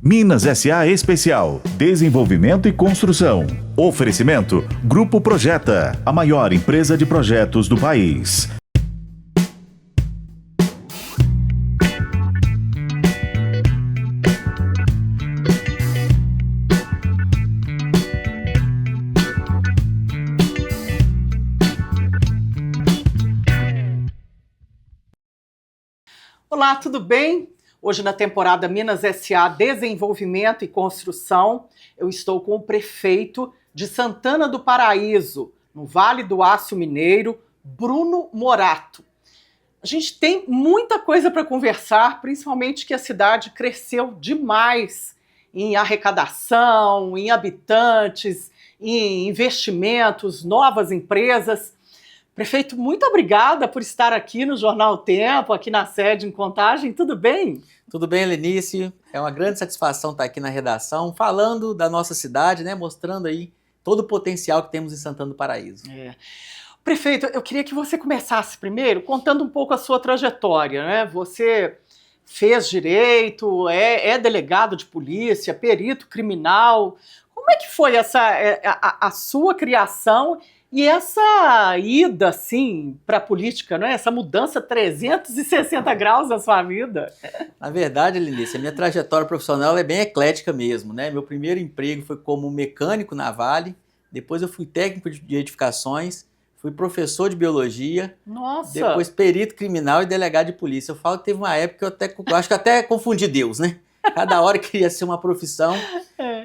Minas S.A. Especial. Desenvolvimento e construção. Oferecimento. Grupo Projeta, a maior empresa de projetos do país. Olá, tudo bem? Hoje na temporada Minas S.A. Desenvolvimento e Construção, eu estou com o prefeito de Santana do Paraíso, no Vale do Aço Mineiro, Bruno Morato. A gente tem muita coisa para conversar, principalmente que a cidade cresceu demais em arrecadação, em habitantes, em investimentos, novas empresas. Prefeito, muito obrigada por estar aqui no Jornal Tempo, aqui na sede em Contagem. Tudo bem? Tudo bem, Lenice. É uma grande satisfação estar aqui na redação, falando da nossa cidade, né, mostrando aí todo o potencial que temos em Santana do Paraíso. Prefeito, eu queria que você começasse primeiro contando um pouco a sua trajetória, né? Você fez direito, é delegado de polícia, perito criminal. Como é que foi a sua criação e essa ida, assim, para a política, né? Essa mudança 360 graus na sua vida? Na verdade, Lenice, a minha trajetória profissional é bem eclética mesmo, né? Meu primeiro emprego foi como mecânico na Vale, depois eu fui técnico de edificações, fui professor de biologia, Nossa! Depois perito criminal e delegado de polícia. Eu falo que teve uma época que eu acho que até confundi Deus, né? Cada hora queria ser uma profissão.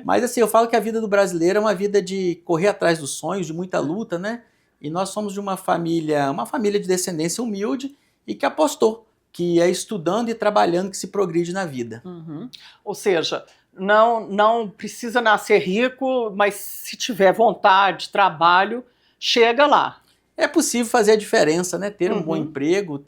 Mas assim, eu falo que a vida do brasileiro é uma vida de correr atrás dos sonhos, de muita luta, né? E nós somos de uma família de descendência humilde e que apostou, que é estudando e trabalhando que se progride na vida. Uhum. Ou seja, não precisa nascer rico, mas se tiver vontade, trabalho, chega lá. É possível fazer a diferença, né? Ter um bom emprego,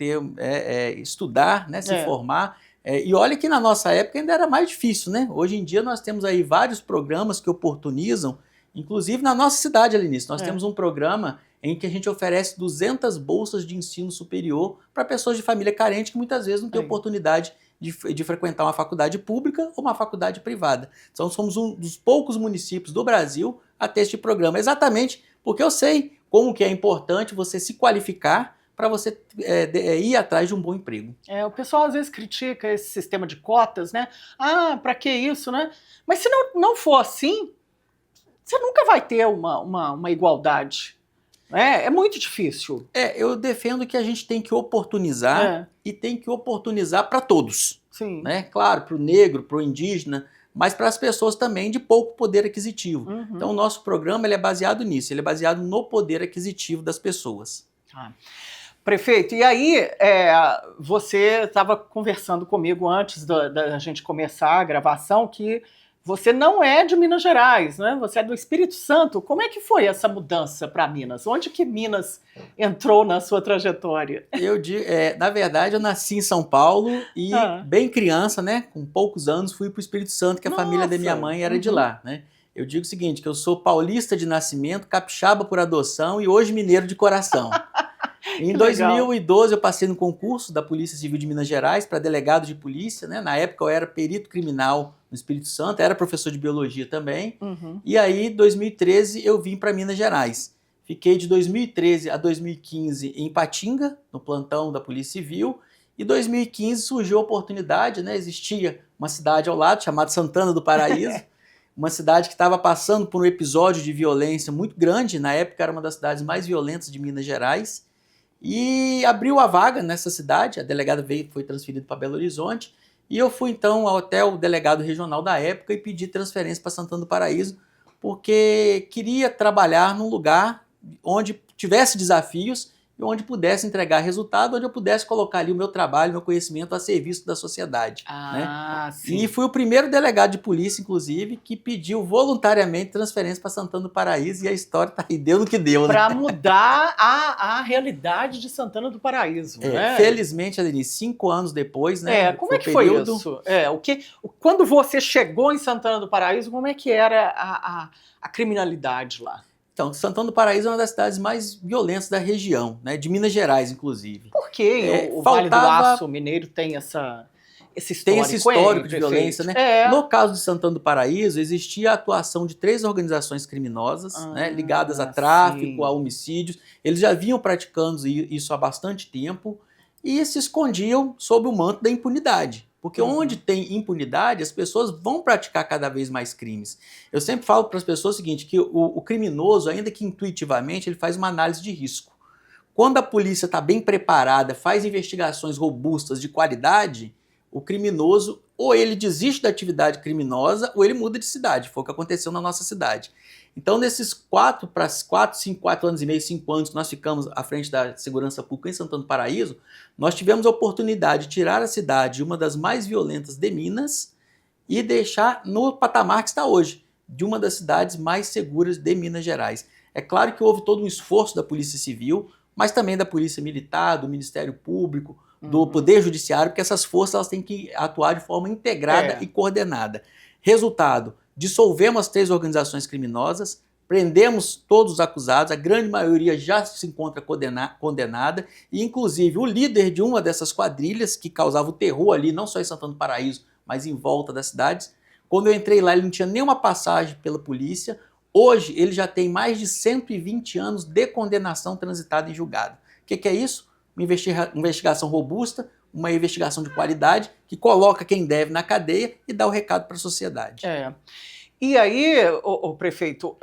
estudar, né? Se formar. E olha que na nossa época ainda era mais difícil, né? Hoje em dia nós temos aí vários programas que oportunizam, inclusive na nossa cidade, Lenice, nós temos um programa em que a gente oferece 200 bolsas de ensino superior para pessoas de família carente que muitas vezes não têm oportunidade de frequentar uma faculdade pública ou uma faculdade privada. Então somos um dos poucos municípios do Brasil a ter este programa, exatamente porque eu sei como que é importante você se qualificar para você ir atrás de um bom emprego. O pessoal às vezes critica esse sistema de cotas, né? Ah, para que isso, né? Mas se não for assim, você nunca vai ter uma igualdade. É muito difícil. Eu defendo que a gente tem que oportunizar e tem que oportunizar para todos. Sim. Né? Claro, para o negro, para o indígena, mas para as pessoas também de pouco poder aquisitivo. Então o nosso programa ele é baseado nisso, ele é baseado no poder aquisitivo das pessoas. Prefeito, e aí você estava conversando comigo antes da gente começar a gravação que você não é de Minas Gerais, né? Você é do Espírito Santo. Como é que foi essa mudança para Minas? Onde que Minas entrou na sua trajetória? Na verdade, eu nasci em São Paulo e bem criança, né? Com poucos anos, fui para o Espírito Santo, que a família da minha mãe era de lá, né? Eu digo o seguinte, que eu sou paulista de nascimento, capixaba por adoção e hoje mineiro de coração. Em 2012 eu passei no concurso da Polícia Civil de Minas Gerais para delegado de polícia, né? Na época eu era perito criminal no Espírito Santo, era professor de biologia também. E aí, em 2013, eu vim para Minas Gerais. Fiquei de 2013 a 2015 em Ipatinga, no plantão da Polícia Civil. E em 2015 surgiu a oportunidade, né? Existia uma cidade ao lado chamada Santana do Paraíso, uma cidade que estava passando por um episódio de violência muito grande. Na época era uma das cidades mais violentas de Minas Gerais. E abriu a vaga nessa cidade, a delegada foi transferida para Belo Horizonte, e eu fui então até o delegado regional da época e pedi transferência para Santana do Paraíso, porque queria trabalhar num lugar onde tivesse desafios e onde pudesse entregar resultado, onde eu pudesse colocar ali o meu trabalho, meu conhecimento a serviço da sociedade. Né? Sim. E fui o primeiro delegado de polícia, inclusive, que pediu voluntariamente transferência para Santana do Paraíso, e a história tá aí, deu no que deu. Para mudar a realidade de Santana do Paraíso. Né? Felizmente, Adeline, 5 anos depois, né? Como é que foi isso? Quando você chegou em Santana do Paraíso, como é que era a criminalidade lá? Então, Santana do Paraíso é uma das cidades mais violentas da região, né, de Minas Gerais, inclusive. Por que o Vale do Aço Mineiro tem tem esse histórico de violência, né? No caso de Santana do Paraíso, existia a atuação de 3 organizações criminosas, né, ligadas a tráfico, a homicídios. Eles já vinham praticando isso há bastante tempo e se escondiam sob o manto da impunidade. Porque onde tem impunidade, as pessoas vão praticar cada vez mais crimes. Eu sempre falo para as pessoas o seguinte, que o criminoso, ainda que intuitivamente, ele faz uma análise de risco. Quando a polícia está bem preparada, faz investigações robustas de qualidade, o criminoso ou ele desiste da atividade criminosa ou ele muda de cidade. Foi o que aconteceu na nossa cidade. Então, nesses 4 anos e meio, 5 anos que nós ficamos à frente da segurança pública em Santana do Paraíso, nós tivemos a oportunidade de tirar a cidade de uma das mais violentas de Minas e deixar no patamar que está hoje, de uma das cidades mais seguras de Minas Gerais. É claro que houve todo um esforço da Polícia Civil, mas também da Polícia Militar, do Ministério Público, do Poder Judiciário, porque essas forças elas têm que atuar de forma integrada e coordenada. Resultado, dissolvemos as 3 organizações criminosas, prendemos todos os acusados, a grande maioria já se encontra condenada, e inclusive o líder de uma dessas quadrilhas, que causava o terror ali, não só em Santana do Paraíso, mas em volta das cidades, quando eu entrei lá ele não tinha nenhuma passagem pela polícia. Hoje ele já tem mais de 120 anos de condenação transitada em julgado. O que é isso? Uma investigação robusta, uma investigação de qualidade que coloca quem deve na cadeia e dá o recado para a sociedade. E aí, o prefeito,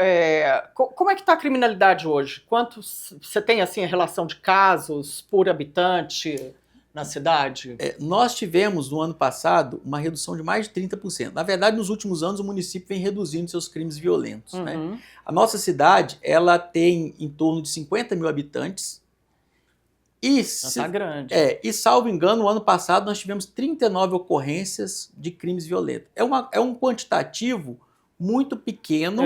como é que está a criminalidade hoje? Quantos você tem assim a relação de casos por habitante na cidade? Nós tivemos no ano passado uma redução de mais de 30%. Na verdade, nos últimos anos o município vem reduzindo seus crimes violentos. Né? A nossa cidade ela tem em torno de 50 mil habitantes. Está grande. E, salvo engano, no ano passado nós tivemos 39 ocorrências de crimes violentos. É um quantitativo muito pequeno,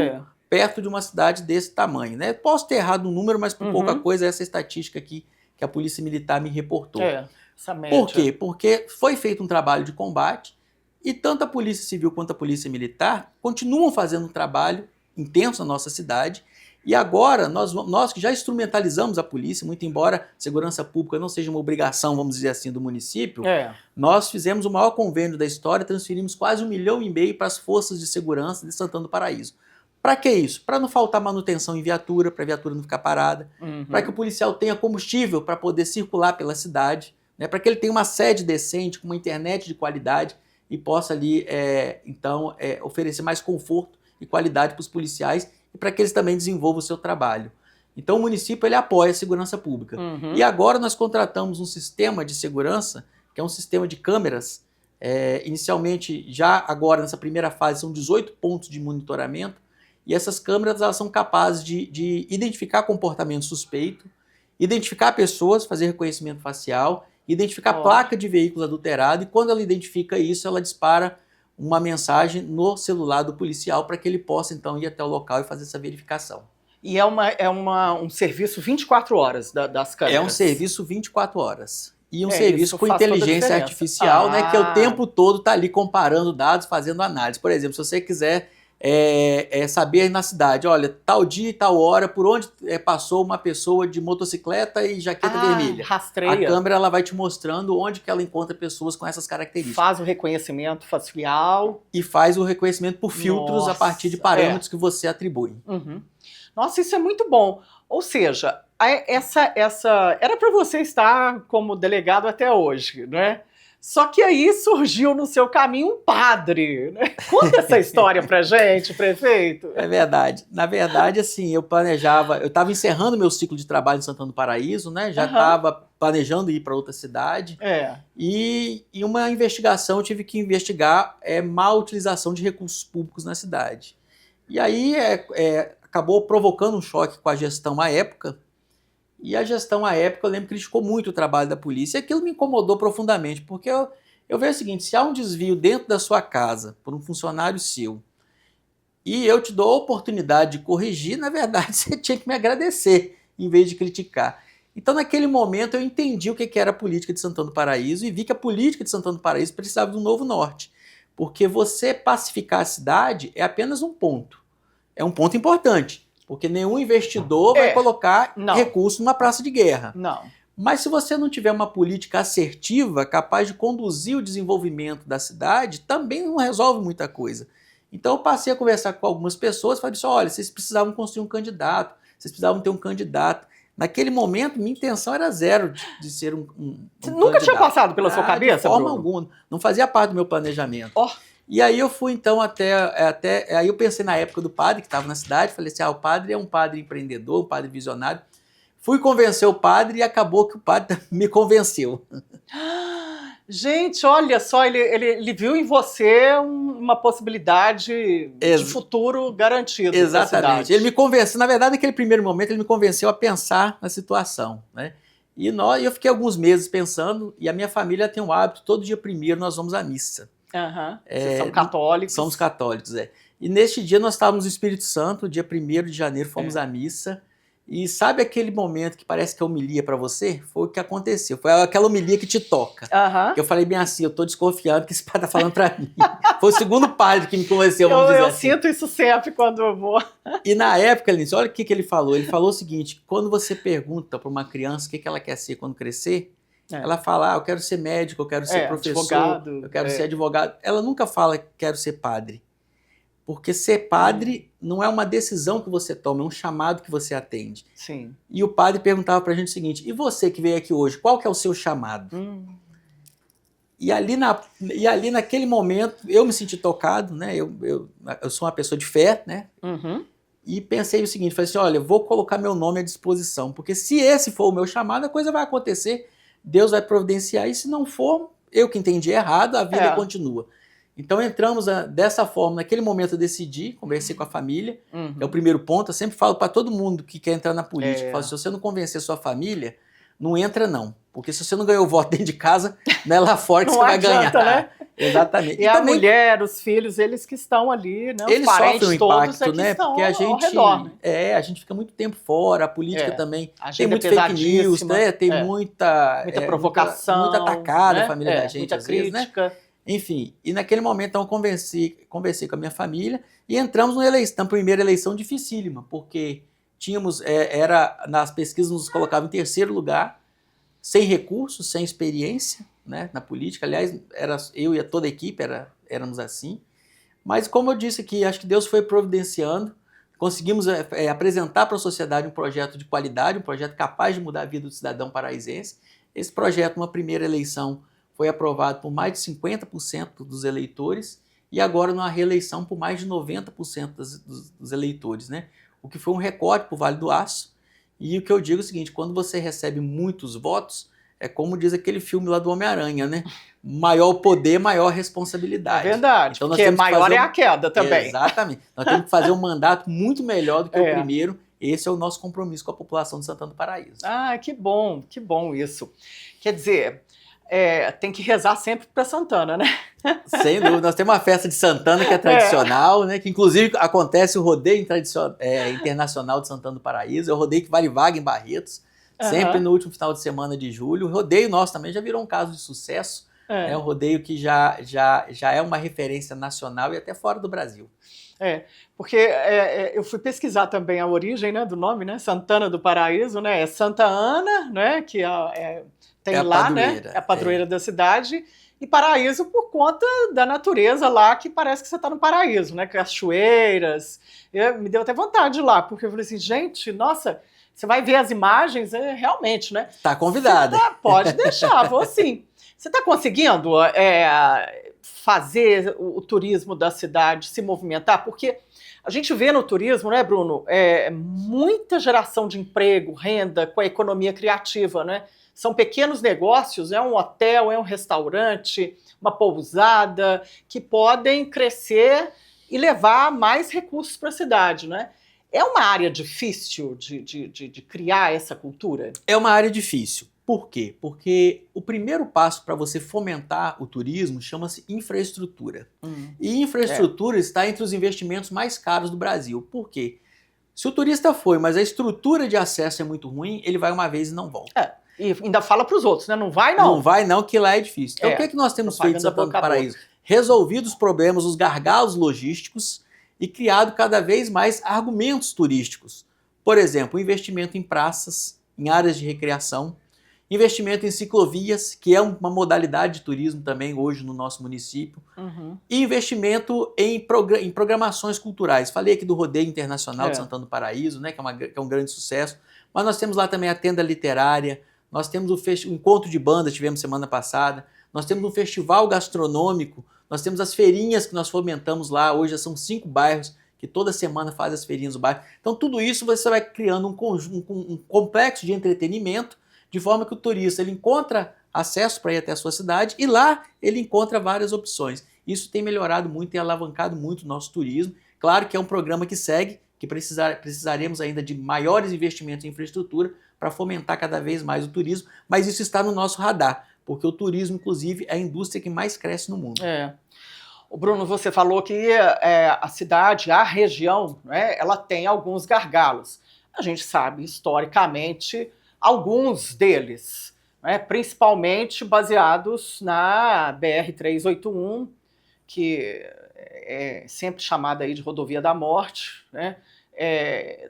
perto de uma cidade desse tamanho. Né? Posso ter errado no número, mas por pouca coisa essa estatística aqui que a Polícia Militar me reportou. Essa média. Por quê? Porque foi feito um trabalho de combate e tanto a Polícia Civil quanto a Polícia Militar continuam fazendo um trabalho intenso na nossa cidade. E agora, nós que já instrumentalizamos a polícia, muito embora a segurança pública não seja uma obrigação, vamos dizer assim, do município, nós fizemos o maior convênio da história, transferimos quase 1,5 milhão para as forças de segurança de Santana do Paraíso. Para que isso? Para não faltar manutenção em viatura, para a viatura não ficar parada, para que o policial tenha combustível para poder circular pela cidade, né, para que ele tenha uma sede decente, com uma internet de qualidade e possa ali, oferecer mais conforto e qualidade para os policiais e para que eles também desenvolvam o seu trabalho. Então o município ele apoia a segurança pública. E agora nós contratamos um sistema de segurança, que é um sistema de câmeras. Inicialmente, já agora nessa primeira fase, são 18 pontos de monitoramento, e essas câmeras elas são capazes de identificar comportamento suspeito, identificar pessoas, fazer reconhecimento facial, identificar placa de veículo adulterado, e quando ela identifica isso, ela dispara uma mensagem no celular do policial para que ele possa, então, ir até o local e fazer essa verificação. E é um serviço 24 horas das câmeras? É um serviço 24 horas. E um serviço com inteligência artificial, né, que o tempo todo está ali comparando dados, fazendo análise. Por exemplo, se você quiser saber na cidade, olha, tal dia e tal hora, por onde passou uma pessoa de motocicleta e jaqueta vermelha. Rastreia. A câmera ela vai te mostrando onde que ela encontra pessoas com essas características. Faz o reconhecimento facial. E faz o reconhecimento por filtros a partir de parâmetros que você atribui. Nossa, isso é muito bom. Ou seja, era para você estar como delegado até hoje, né? Só que aí surgiu no seu caminho um padre, né? Conta essa história pra gente, prefeito. É verdade. Na verdade, assim, eu estava encerrando meu ciclo de trabalho em Santana do Paraíso, né? Já estava planejando ir para outra cidade. E em uma investigação eu tive que investigar má utilização de recursos públicos na cidade. E aí acabou provocando um choque com a gestão à época. E a gestão à época, eu lembro que criticou muito o trabalho da polícia, e aquilo me incomodou profundamente, porque eu vejo o seguinte, se há um desvio dentro da sua casa, por um funcionário seu, e eu te dou a oportunidade de corrigir, na verdade você tinha que me agradecer, em vez de criticar. Então naquele momento eu entendi o que era a política de Santana do Paraíso, e vi que a política de Santana do Paraíso precisava de um novo norte, porque você pacificar a cidade é apenas um ponto, é um ponto importante, porque nenhum investidor vai colocar recurso numa praça de guerra. Não. Mas se você não tiver uma política assertiva, capaz de conduzir o desenvolvimento da cidade, também não resolve muita coisa. Então eu passei a conversar com algumas pessoas e falei assim, olha, vocês precisavam construir um candidato, vocês precisavam ter um candidato. Naquele momento, minha intenção era zero de ser um Você nunca candidato. tinha passado pela sua cabeça, De forma Bruno? alguma. Não fazia parte do meu planejamento. Oh. E aí eu fui então aí eu pensei na época do padre que estava na cidade, falei assim, o padre é um padre empreendedor, um padre visionário. Fui convencer o padre e acabou que o padre me convenceu. Gente, olha só, ele viu em você uma possibilidade de futuro garantido. Exatamente. Ele me convenceu, na verdade, naquele primeiro momento, ele me convenceu a pensar na situação, né? E eu fiquei alguns meses pensando, e a minha família tem um hábito, todo dia primeiro nós vamos à missa. Vocês são católicos? Somos católicos, E neste dia nós estávamos no Espírito Santo, dia 1º de janeiro, fomos à missa. E sabe aquele momento que parece que é homilia para você? Foi o que aconteceu. Foi aquela homilia que te toca. Que eu falei bem assim, eu tô desconfiando que esse padre tá falando para mim. Foi o segundo padre que me convenceu, vamos dizer eu assim. sinto isso sempre quando eu vou. E na época, Lenice, olha o que ele falou. Ele falou o seguinte, quando você pergunta para uma criança o que ela quer ser quando crescer, ela fala, eu quero ser médico, eu quero ser professor, advogado, eu quero ser advogado. Ela nunca fala, quero ser padre. Porque ser padre não é uma decisão que você toma, é um chamado que você atende. Sim. E o padre perguntava pra gente o seguinte, e você que veio aqui hoje, qual que é o seu chamado? E ali naquele momento, eu me senti tocado, né? Eu sou uma pessoa de fé, né? E pensei o seguinte, falei assim, olha, eu vou colocar meu nome à disposição, porque se esse for o meu chamado, a coisa vai acontecer, Deus vai providenciar, e se não for, eu que entendi errado, a vida continua. Então entramos dessa forma, naquele momento eu decidi, conversei com a família, é o primeiro ponto, eu sempre falo para todo mundo que quer entrar na política, falo, se você não convencer sua família, não entra não, porque se você não ganhou voto dentro de casa, não é lá fora que você vai ganhar. Né? Exatamente. E a também, mulher, os filhos, eles que estão ali, né? Eles sofrem um impacto, né? Porque a gente, redor, né? A gente fica muito tempo fora, a política também tem muito fake news, né? Tem muita provocação, muita atacada né? a família da gente, muita às crítica. Vezes, né? Enfim, e naquele momento então, eu conversei com a minha família e entramos na primeira eleição dificílima, porque tínhamos, nas pesquisas nos colocava em terceiro lugar, sem recursos, sem experiência, né, na política. Aliás, eu e toda a equipe éramos assim. Mas como eu disse aqui, acho que Deus foi providenciando, conseguimos apresentar para a sociedade um projeto de qualidade, um projeto capaz de mudar a vida do cidadão paraense. Esse projeto, numa primeira eleição, foi aprovado por mais de 50% dos eleitores e agora numa reeleição por mais de 90% dos eleitores, né? O que foi um recorde para o Vale do Aço. E o que eu digo é o seguinte, quando você recebe muitos votos, é como diz aquele filme lá do Homem-Aranha, né? Maior poder, maior responsabilidade. É verdade, então, porque maior é a queda também. Exatamente. Nós temos que fazer um mandato muito melhor do que o primeiro. Esse é o nosso compromisso com a população de Santana do Paraíso. Que bom isso. Quer dizer... tem que rezar sempre para Santana, né? Sem dúvida. Nós temos uma festa de Santana que é tradicional, né? Que inclusive acontece o rodeio internacional de Santana do Paraíso. É o rodeio que vale vaga em Barretos, sempre no último final de semana de julho. O rodeio nosso também já virou um caso de sucesso. É um rodeio que já é uma referência nacional e até fora do Brasil. Porque eu fui pesquisar também a origem, né, do nome, né? Santana do Paraíso, né? É Santa Ana, né? Que tem lá, né? É a padroeira da cidade. E paraíso por conta da natureza lá, que parece que você está no paraíso, né? Cachoeiras. Me deu até vontade de ir lá, porque eu falei assim, gente, nossa, você vai ver as imagens, realmente, né? Tá convidada. Pode deixar, vou sim. Você está conseguindo fazer o turismo da cidade se movimentar? Porque a gente vê no turismo, né, Bruno, muita geração de emprego, renda com a economia criativa, né? São pequenos negócios, é um hotel, é um restaurante, uma pousada, que podem crescer e levar mais recursos para a cidade, né? É uma área difícil de criar essa cultura? É uma área difícil. Por quê? Porque o primeiro passo para você fomentar o turismo chama-se infraestrutura. E infraestrutura está entre os investimentos mais caros do Brasil. Por quê? Se o turista foi, mas a estrutura de acesso é muito ruim, ele vai uma vez e não volta. E ainda fala para os outros, né? Não vai não. Não vai não, que lá é difícil. Então o que nós temos feito em Santana do Paraíso? Resolvido os problemas, os gargalos logísticos e criado cada vez mais argumentos turísticos. Por exemplo, investimento em praças, em áreas de recreação. Investimento em ciclovias, que é uma modalidade de turismo também hoje no nosso município. E investimento em programações culturais. Falei aqui do Rodeio Internacional de Santana do Paraíso, né, que é um grande sucesso. Mas nós temos lá também a tenda literária, nós temos o encontro de bandas, tivemos semana passada, nós temos um festival gastronômico, nós temos as feirinhas que nós fomentamos lá, hoje já são 5 bairros que toda semana fazem as feirinhas do bairro. Então tudo isso você vai criando um complexo de entretenimento, de forma que o turista ele encontra acesso para ir até a sua cidade e lá ele encontra várias opções. Isso tem melhorado muito e alavancado muito o nosso turismo. Claro que é um programa que segue, que precisaremos ainda de maiores investimentos em infraestrutura para fomentar cada vez mais o turismo, mas isso está no nosso radar, porque o turismo, inclusive, é a indústria que mais cresce no mundo. O Bruno, você falou que a cidade, a região, né, ela tem alguns gargalos. A gente sabe, historicamente, alguns deles, né, principalmente baseados na BR-381, que é sempre chamada aí de Rodovia da Morte, né?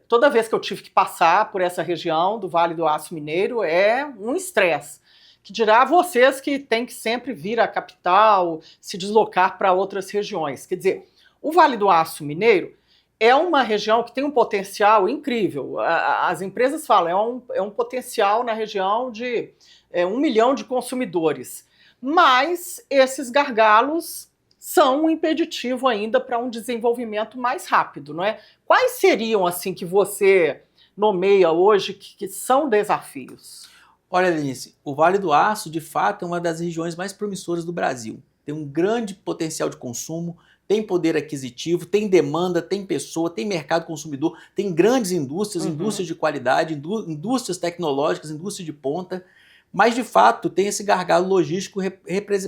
Toda vez que eu tive que passar por essa região do Vale do Aço Mineiro é um estresse. Que dirá vocês que têm que sempre vir à capital, se deslocar para outras regiões. Quer dizer, o Vale do Aço Mineiro é uma região que tem um potencial incrível. As empresas falam, é um potencial na região de 1 milhão de consumidores. Mas esses gargalos são um impeditivo ainda para um desenvolvimento mais rápido, não é? Quais seriam, assim, que você nomeia hoje que são desafios? Olha, Denise, o Vale do Aço, de fato, é uma das regiões mais promissoras do Brasil. Tem um grande potencial de consumo, tem poder aquisitivo, tem demanda, tem pessoa, tem mercado consumidor, tem grandes indústrias, indústrias de qualidade, indústrias tecnológicas, indústria de ponta, mas de fato tem esse gargalo logístico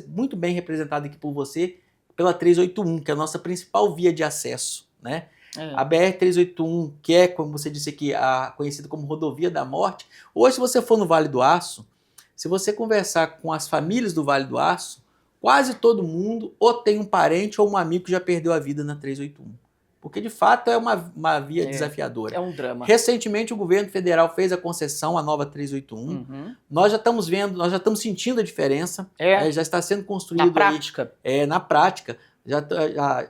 muito bem representado aqui por você, pela 381, que é a nossa principal via de acesso, né? A BR-381, que é, como você disse aqui, conhecida como Rodovia da Morte, hoje se você for no Vale do Aço, se você conversar com as famílias do Vale do Aço, quase todo mundo ou tem um parente ou um amigo que já perdeu a vida na 381. Porque de fato é uma via desafiadora. É um drama. Recentemente o governo federal fez a concessão à nova 381. Nós já estamos vendo, nós já estamos sentindo a diferença. Já está sendo construído na prática. Na prática.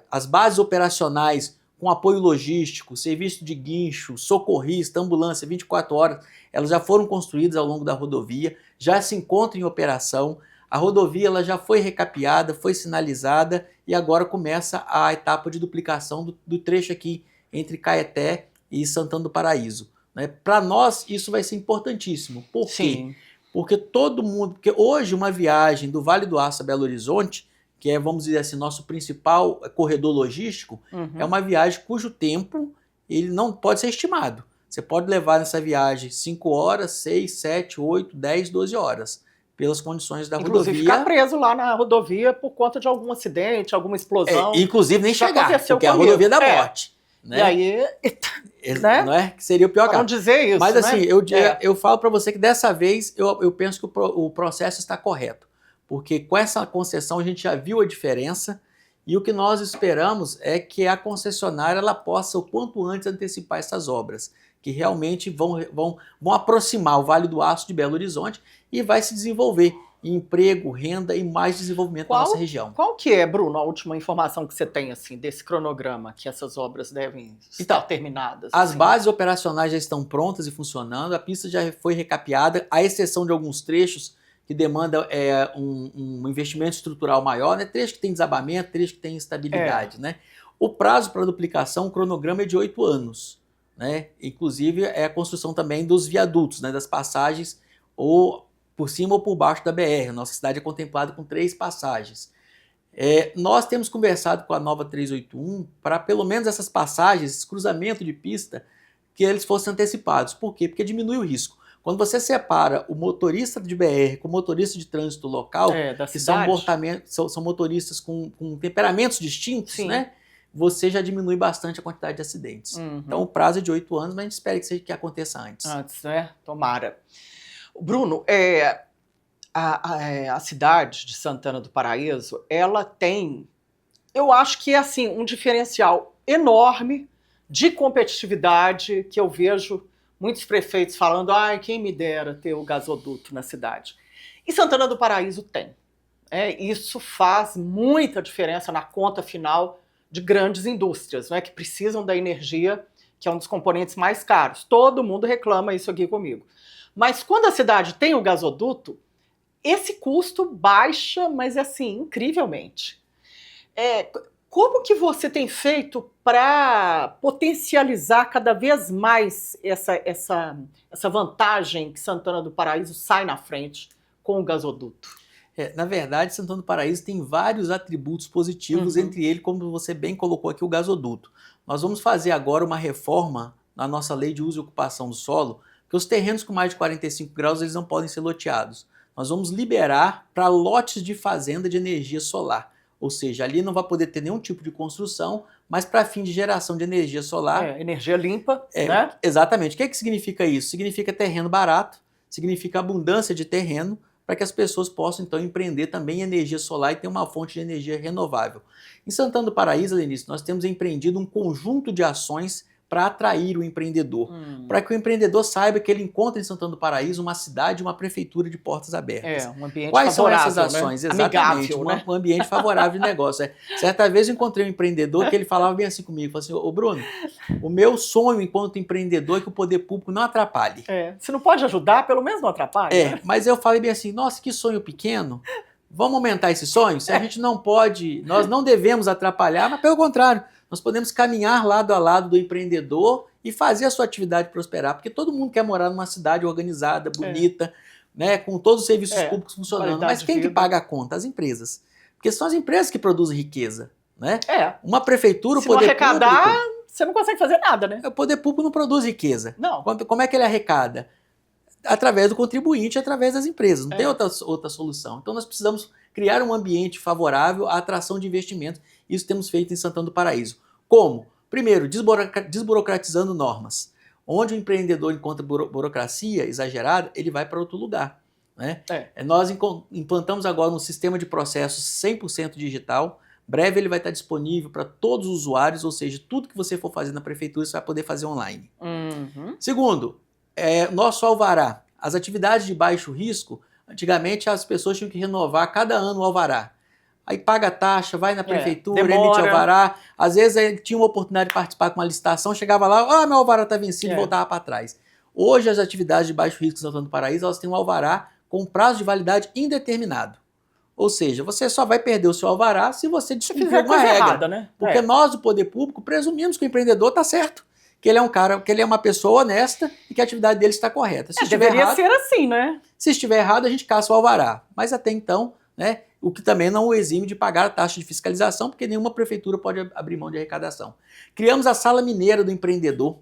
As bases operacionais com apoio logístico, serviço de guincho, socorrista, ambulância, 24 horas, elas já foram construídas ao longo da rodovia, já se encontram em operação. A rodovia ela já foi recapeada, foi sinalizada e agora começa a etapa de duplicação do trecho aqui entre Caeté e Santana do Paraíso. Né? Para nós isso vai ser importantíssimo. Por quê? Porque porque hoje uma viagem do Vale do Aço a Belo Horizonte, que é, vamos dizer assim, nosso principal corredor logístico, é uma viagem cujo tempo ele não pode ser estimado. Você pode levar nessa viagem 5 horas, 6, 7, 8, 10, 12 horas. Pelas condições da rodovia. Inclusive ficar preso lá na rodovia por conta de algum acidente, alguma explosão. Inclusive nem chegar, porque é a rodovia da morte. Né? E aí, né? Não é? Que seria o pior caso. Não dizer isso, mas assim, né? eu falo para você que dessa vez eu penso que o processo está correto. Porque com essa concessão a gente já viu a diferença e o que nós esperamos é que a concessionária ela possa o quanto antes antecipar essas obras, que realmente vão aproximar o Vale do Aço de Belo Horizonte e vai se desenvolver em emprego, renda e mais desenvolvimento na nossa região. Qual que é, Bruno, a última informação que você tem assim, desse cronograma que essas obras devem estar terminadas? As bases operacionais já estão prontas e funcionando, a pista já foi recapeada, à exceção de alguns trechos que demandam um investimento estrutural maior, né? Trecho que tem desabamento, trecho que tem instabilidade. Né? O prazo para duplicação, o cronograma é de 8 anos. Né? Inclusive é a construção também dos viadutos, né? Das passagens ou por cima ou por baixo da BR. Nossa cidade é contemplada com 3 passagens. Nós temos conversado com a nova 381 para pelo menos essas passagens, esse cruzamento de pista, que eles fossem antecipados. Por quê? Porque diminui o risco. Quando você separa o motorista de BR com o motorista de trânsito local, que são motoristas com temperamentos distintos, né? Você já diminui bastante a quantidade de acidentes. Então o prazo é de 8 anos, mas a gente espera que aconteça antes. Antes, né? Tomara. Bruno, a cidade de Santana do Paraíso, ela tem, eu acho que é assim, um diferencial enorme de competitividade que eu vejo muitos prefeitos falando, ai, quem me dera ter o gasoduto na cidade. E Santana do Paraíso tem. Isso faz muita diferença na conta final de grandes indústrias, que precisam da energia, que é um dos componentes mais caros. Todo mundo reclama isso aqui comigo. Mas quando a cidade tem o gasoduto, esse custo baixa, mas assim, incrivelmente. Como que você tem feito para potencializar cada vez mais essa vantagem que Santana do Paraíso sai na frente com o gasoduto? Na verdade, Santana do Paraíso tem vários atributos positivos, entre eles, como você bem colocou aqui, o gasoduto. Nós vamos fazer agora uma reforma na nossa lei de uso e ocupação do solo, que os terrenos com mais de 45 graus eles não podem ser loteados. Nós vamos liberar para lotes de fazenda de energia solar. Ou seja, ali não vai poder ter nenhum tipo de construção, mas para fim de geração de energia solar. Energia limpa, né? Exatamente. O que significa isso? Significa terreno barato, significa abundância de terreno, para que as pessoas possam, então, empreender também em energia solar e ter uma fonte de energia renovável. Em Santana do Paraíso, Lenice, nós temos empreendido um conjunto de ações para atrair o empreendedor, para que o empreendedor saiba que ele encontra em Santana do Paraíso uma cidade, uma prefeitura de portas abertas. Um ambiente Quais favorável, são essas ações? Né? Exatamente, Amigável, um ambiente favorável de negócio. Certa vez eu encontrei um empreendedor que ele falava bem assim comigo, falou assim, ô Bruno, o meu sonho enquanto empreendedor é que o poder público não atrapalhe. Se não pode ajudar, pelo menos não atrapalhe. Né? Mas eu falei bem assim, nossa, que sonho pequeno, vamos aumentar esse sonho? Se a gente não pode, nós não devemos atrapalhar, mas pelo contrário, nós podemos caminhar lado a lado do empreendedor e fazer a sua atividade prosperar, porque todo mundo quer morar numa cidade organizada, bonita, com todos os serviços públicos funcionando. Mas quem que paga a conta? As empresas. Porque são as empresas que produzem riqueza. Uma prefeitura, o poder público... Se não arrecadar, você não consegue fazer nada, né? O poder público não produz riqueza. Não. Como é que ele arrecada? Através do contribuinte, através das empresas. Não tem outra solução. Então nós precisamos criar um ambiente favorável à atração de investimentos. Isso temos feito em Santana do Paraíso. Como? Primeiro, desburocratizando normas. Onde o empreendedor encontra burocracia exagerada, ele vai para outro lugar. Nós implantamos agora um sistema de processos 100% digital. Breve ele vai estar disponível para todos os usuários, ou seja, tudo que você for fazer na prefeitura você vai poder fazer online. Segundo, nosso alvará. As atividades de baixo risco, antigamente as pessoas tinham que renovar cada ano o alvará. Aí paga a taxa, vai na prefeitura, emite alvará. Às vezes ele tinha uma oportunidade de participar com uma licitação, chegava lá, meu alvará está vencido e voltava para trás. Hoje as atividades de baixo risco em Santana do Paraíso, elas têm um alvará com prazo de validade indeterminado. Ou seja, você só vai perder o seu alvará se você descumprir alguma regra. Errada, né? Porque nós, do poder público, presumimos que o empreendedor está certo. Que ele é um cara, que ele é uma pessoa honesta e que a atividade dele está correta. Se deveria ser assim, né? Se estiver errado, a gente caça o alvará. Mas até então, o que também não o exime de pagar a taxa de fiscalização, porque nenhuma prefeitura pode abrir mão de arrecadação. Criamos a Sala Mineira do Empreendedor.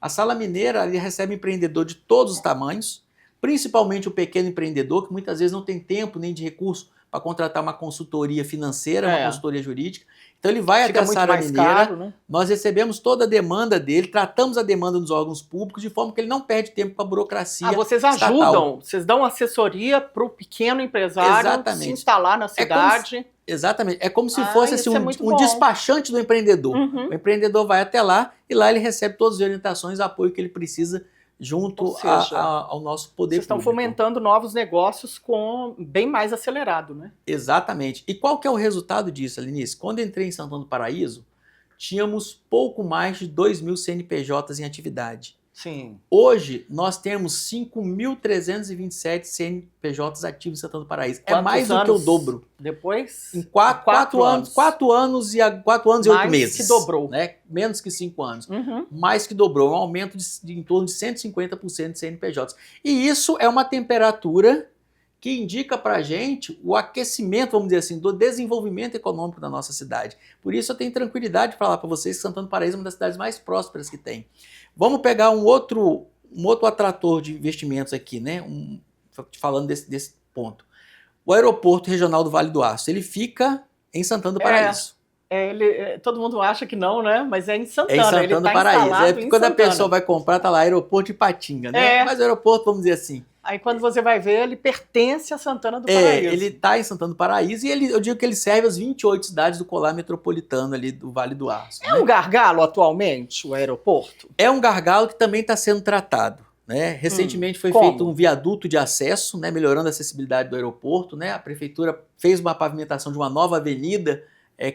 A Sala Mineira recebe empreendedor de todos os tamanhos, principalmente o pequeno empreendedor, que muitas vezes não tem tempo nem de recurso para contratar uma consultoria financeira, uma consultoria jurídica. Então ele vai até a Sala Mineira, caro, né? Nós recebemos toda a demanda dele, tratamos a demanda dos órgãos públicos de forma que ele não perde tempo com a burocracia vocês ajudam, estatal. Vocês dão assessoria para o pequeno empresário se instalar na cidade. Exatamente, é como se fosse assim, um despachante do empreendedor. O empreendedor vai até lá e lá ele recebe todas as orientações e apoio que ele precisa junto ao nosso poder público. Vocês estão fomentando novos negócios bem mais acelerado, né? Exatamente. E qual que é o resultado disso, Lenice? Quando eu entrei em Santana do Paraíso, tínhamos pouco mais de 2.000 CNPJs em atividade. Sim. Hoje, nós temos 5.327 CNPJs ativos em Santana do Paraíso. É mais do que o dobro. Depois? Em 4 anos. 4 anos e 8 meses. Que dobrou. Menos que 5 anos. Mais que dobrou. Um aumento de em torno de 150% de CNPJs. E isso é uma temperatura que indica para a gente o aquecimento, vamos dizer assim, do desenvolvimento econômico da nossa cidade. Por isso eu tenho tranquilidade de falar para vocês que Santana do Paraíso é uma das cidades mais prósperas que tem. Vamos pegar um outro atrator de investimentos aqui, falando desse ponto. O Aeroporto Regional do Vale do Aço, ele fica em Santana do Paraíso. Todo mundo acha que não, né? Mas é em Santana. É em Santana do Paraíso. Porque quando a pessoa vai comprar, tá lá, aeroporto de Patinga, né? Mas o aeroporto, vamos dizer assim. Aí quando você vai ver, ele pertence a Santana do Paraíso. Ele está em Santana do Paraíso e eu digo que ele serve as 28 cidades do colar metropolitano ali do Vale do Aço. É um gargalo atualmente, o aeroporto? É um gargalo que também está sendo tratado. Né? Recentemente foi feito um viaduto de acesso, né? Melhorando a acessibilidade do aeroporto. Né? A prefeitura fez uma pavimentação de uma nova avenida,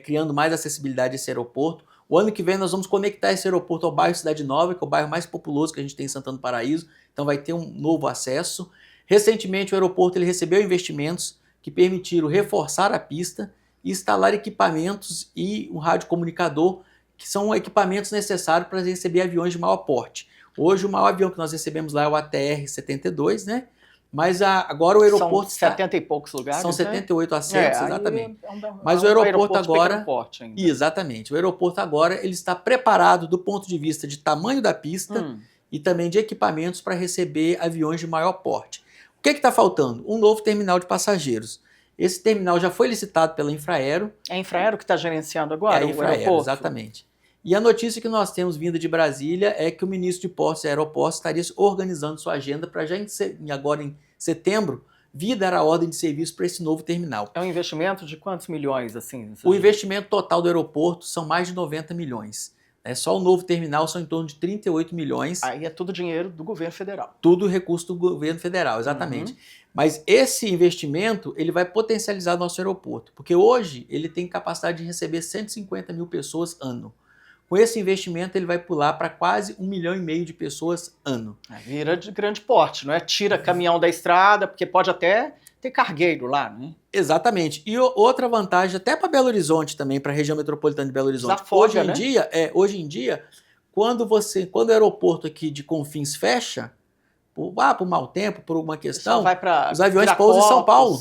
criando mais acessibilidade a esse aeroporto. O ano que vem nós vamos conectar esse aeroporto ao bairro Cidade Nova, que é o bairro mais populoso que a gente tem em Santana do Paraíso. Então vai ter um novo acesso. Recentemente o aeroporto ele recebeu investimentos que permitiram reforçar a pista e instalar equipamentos e um radiocomunicador, que são equipamentos necessários para receber aviões de maior porte. Hoje o maior avião que nós recebemos lá é o ATR-72, né? Mas agora o aeroporto são 70 e poucos lugares, são 78 assentos, exatamente. Mas o aeroporto agora, porte ainda. Exatamente. O aeroporto agora ele está preparado do ponto de vista de tamanho da pista e também de equipamentos para receber aviões de maior porte. O que está faltando? Um novo terminal de passageiros. Esse terminal já foi licitado pela Infraero. É a Infraero que está gerenciando agora o aeroporto? Exatamente. E a notícia que nós temos vinda de Brasília é que o ministro de Portos e Aeroportos estaria organizando sua agenda para já agora em setembro vir dar a ordem de serviço para esse novo terminal. É um investimento de quantos milhões? Assim? O investimento total do aeroporto são mais de 90 milhões. Só o novo terminal são em torno de 38 milhões. Aí é tudo dinheiro do governo federal. Tudo recurso do governo federal, exatamente. Mas esse investimento ele vai potencializar o nosso aeroporto, porque hoje ele tem capacidade de receber 150 mil pessoas ano. Com esse investimento, ele vai pular para quase 1,5 milhão de pessoas ano. Vira de grande porte, não é? Tira caminhão da estrada, porque pode até ter cargueiro lá, né? Exatamente. E outra vantagem, até para Belo Horizonte também, para a região metropolitana de Belo Horizonte. Desafoga, hoje em dia, quando o aeroporto aqui de Confins fecha, por mau tempo, por uma questão, os aviões pousam em São Paulo.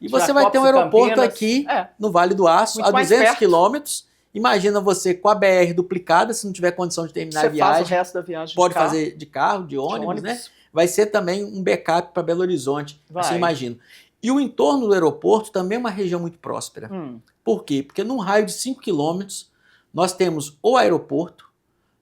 E você vai ter um aeroporto aqui no Vale do Aço, a 200 quilômetros. Imagina você com a BR duplicada, se não tiver condição de terminar a viagem. Faz o resto da viagem pode fazer de carro, de ônibus, né? Vai ser também um backup para Belo Horizonte, assim imagino. E o entorno do aeroporto também é uma região muito próspera. Por quê? Porque num raio de 5 quilômetros, nós temos o aeroporto,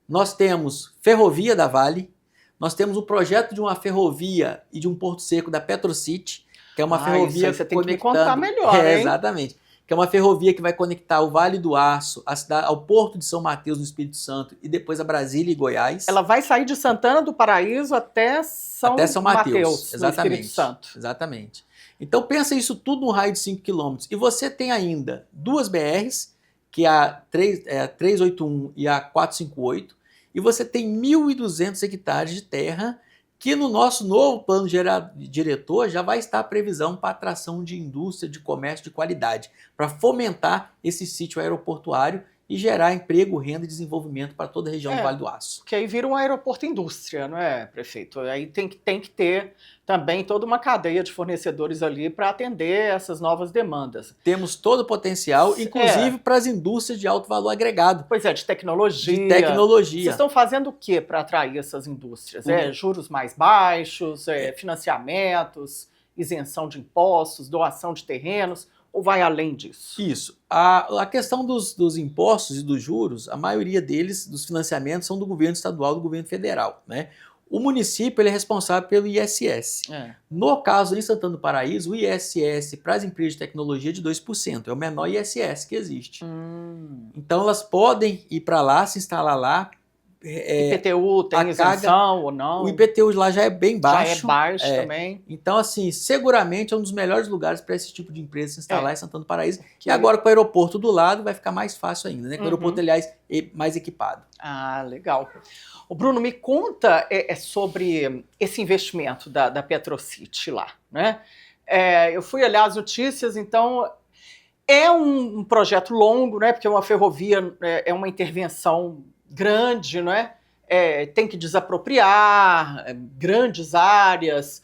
nós temos ferrovia da Vale, nós temos o projeto de uma ferrovia e de um porto seco da Petrocity, que é uma ferrovia você tem que me contar melhor, hein? Exatamente. Que é uma ferrovia que vai conectar o Vale do Aço ao Porto de São Mateus, no Espírito Santo, e depois a Brasília e Goiás. Ela vai sair de Santana do Paraíso até São Mateus, exatamente, no Espírito Santo. Exatamente. Então pensa isso tudo no raio de 5 quilômetros. E você tem ainda duas BRs, que é a 381 e a 458, e você tem 1.200 hectares de terra que no nosso novo plano diretor já vai estar a previsão para atração de indústria, de comércio de qualidade, para fomentar esse sítio aeroportuário e gerar emprego, renda e desenvolvimento para toda a região do Vale do Aço. Que aí vira um aeroporto indústria, não é, prefeito? Aí tem que ter também toda uma cadeia de fornecedores ali para atender essas novas demandas. Temos todo o potencial, inclusive para as indústrias de alto valor agregado. Pois é, de tecnologia. Vocês estão fazendo o que para atrair essas indústrias? Juros mais baixos, financiamentos, isenção de impostos, doação de terrenos? Ou vai além disso? Isso. A questão dos impostos e dos juros, a maioria deles, dos financiamentos, são do governo estadual e do governo federal, né? O município ele é responsável pelo ISS. No caso, em Santana do Paraíso, o ISS para as empresas de tecnologia é de 2%. É o menor ISS que existe. Então, elas podem ir para lá, se instalar lá. IPTU tem isenção ou não? O IPTU lá já é bem baixo. Já é baixo também. Então, assim, seguramente é um dos melhores lugares para esse tipo de empresa se instalar em Santana do Paraíso. E agora com o aeroporto do lado vai ficar mais fácil ainda, né? Com o aeroporto, aliás, mais equipado. Legal. O Bruno, me conta sobre esse investimento da Petrocity lá, né? Eu fui olhar as notícias, então é um projeto longo, né? Porque uma ferrovia é uma intervenção grande, não é? Tem que desapropriar grandes áreas,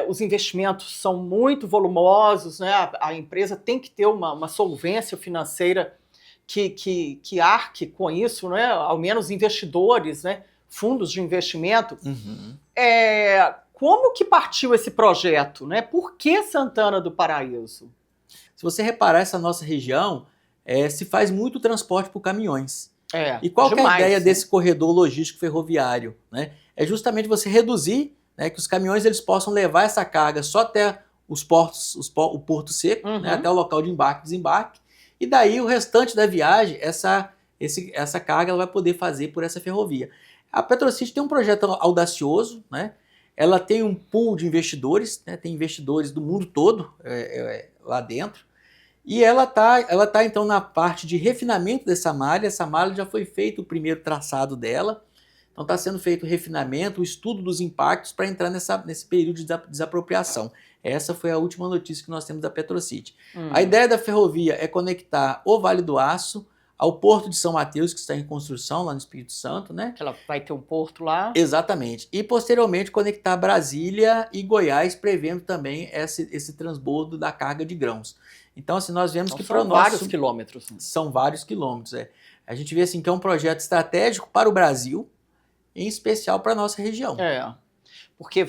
os investimentos são muito volumosos, né? A empresa tem que ter uma solvência financeira que arque com isso, né? Ao menos investidores, né? Fundos de investimento. Como que partiu esse projeto, né? Por que Santana do Paraíso? Se você reparar, essa nossa região se faz muito transporte por caminhões. É, E qual que é a demais, ideia né? desse corredor logístico ferroviário, né? É justamente você reduzir, né, que os caminhões eles possam levar essa carga só até os portos, o porto seco, né, até o local de embarque e desembarque, e daí o restante da viagem, essa carga ela vai poder fazer por essa ferrovia. A Petrocity tem um projeto audacioso, né? Ela tem um pool de investidores, né? Tem investidores do mundo todo lá dentro, e ela tá então na parte de refinamento dessa malha. Essa malha já foi feito o primeiro traçado dela, então está sendo feito o refinamento, o estudo dos impactos para entrar nesse período de desapropriação. Essa foi a última notícia que nós temos da Petrocity. A ideia da ferrovia é conectar o Vale do Aço ao Porto de São Mateus, que está em construção lá no Espírito Santo, né? Que ela vai ter um porto lá. Exatamente. E posteriormente conectar Brasília e Goiás, prevendo também esse transbordo da carga de grãos. Então, assim, nós vemos Então, que são para o nosso... vários quilômetros. São vários quilômetros, A gente vê assim que é um projeto estratégico para o Brasil, em especial para a nossa região. Porque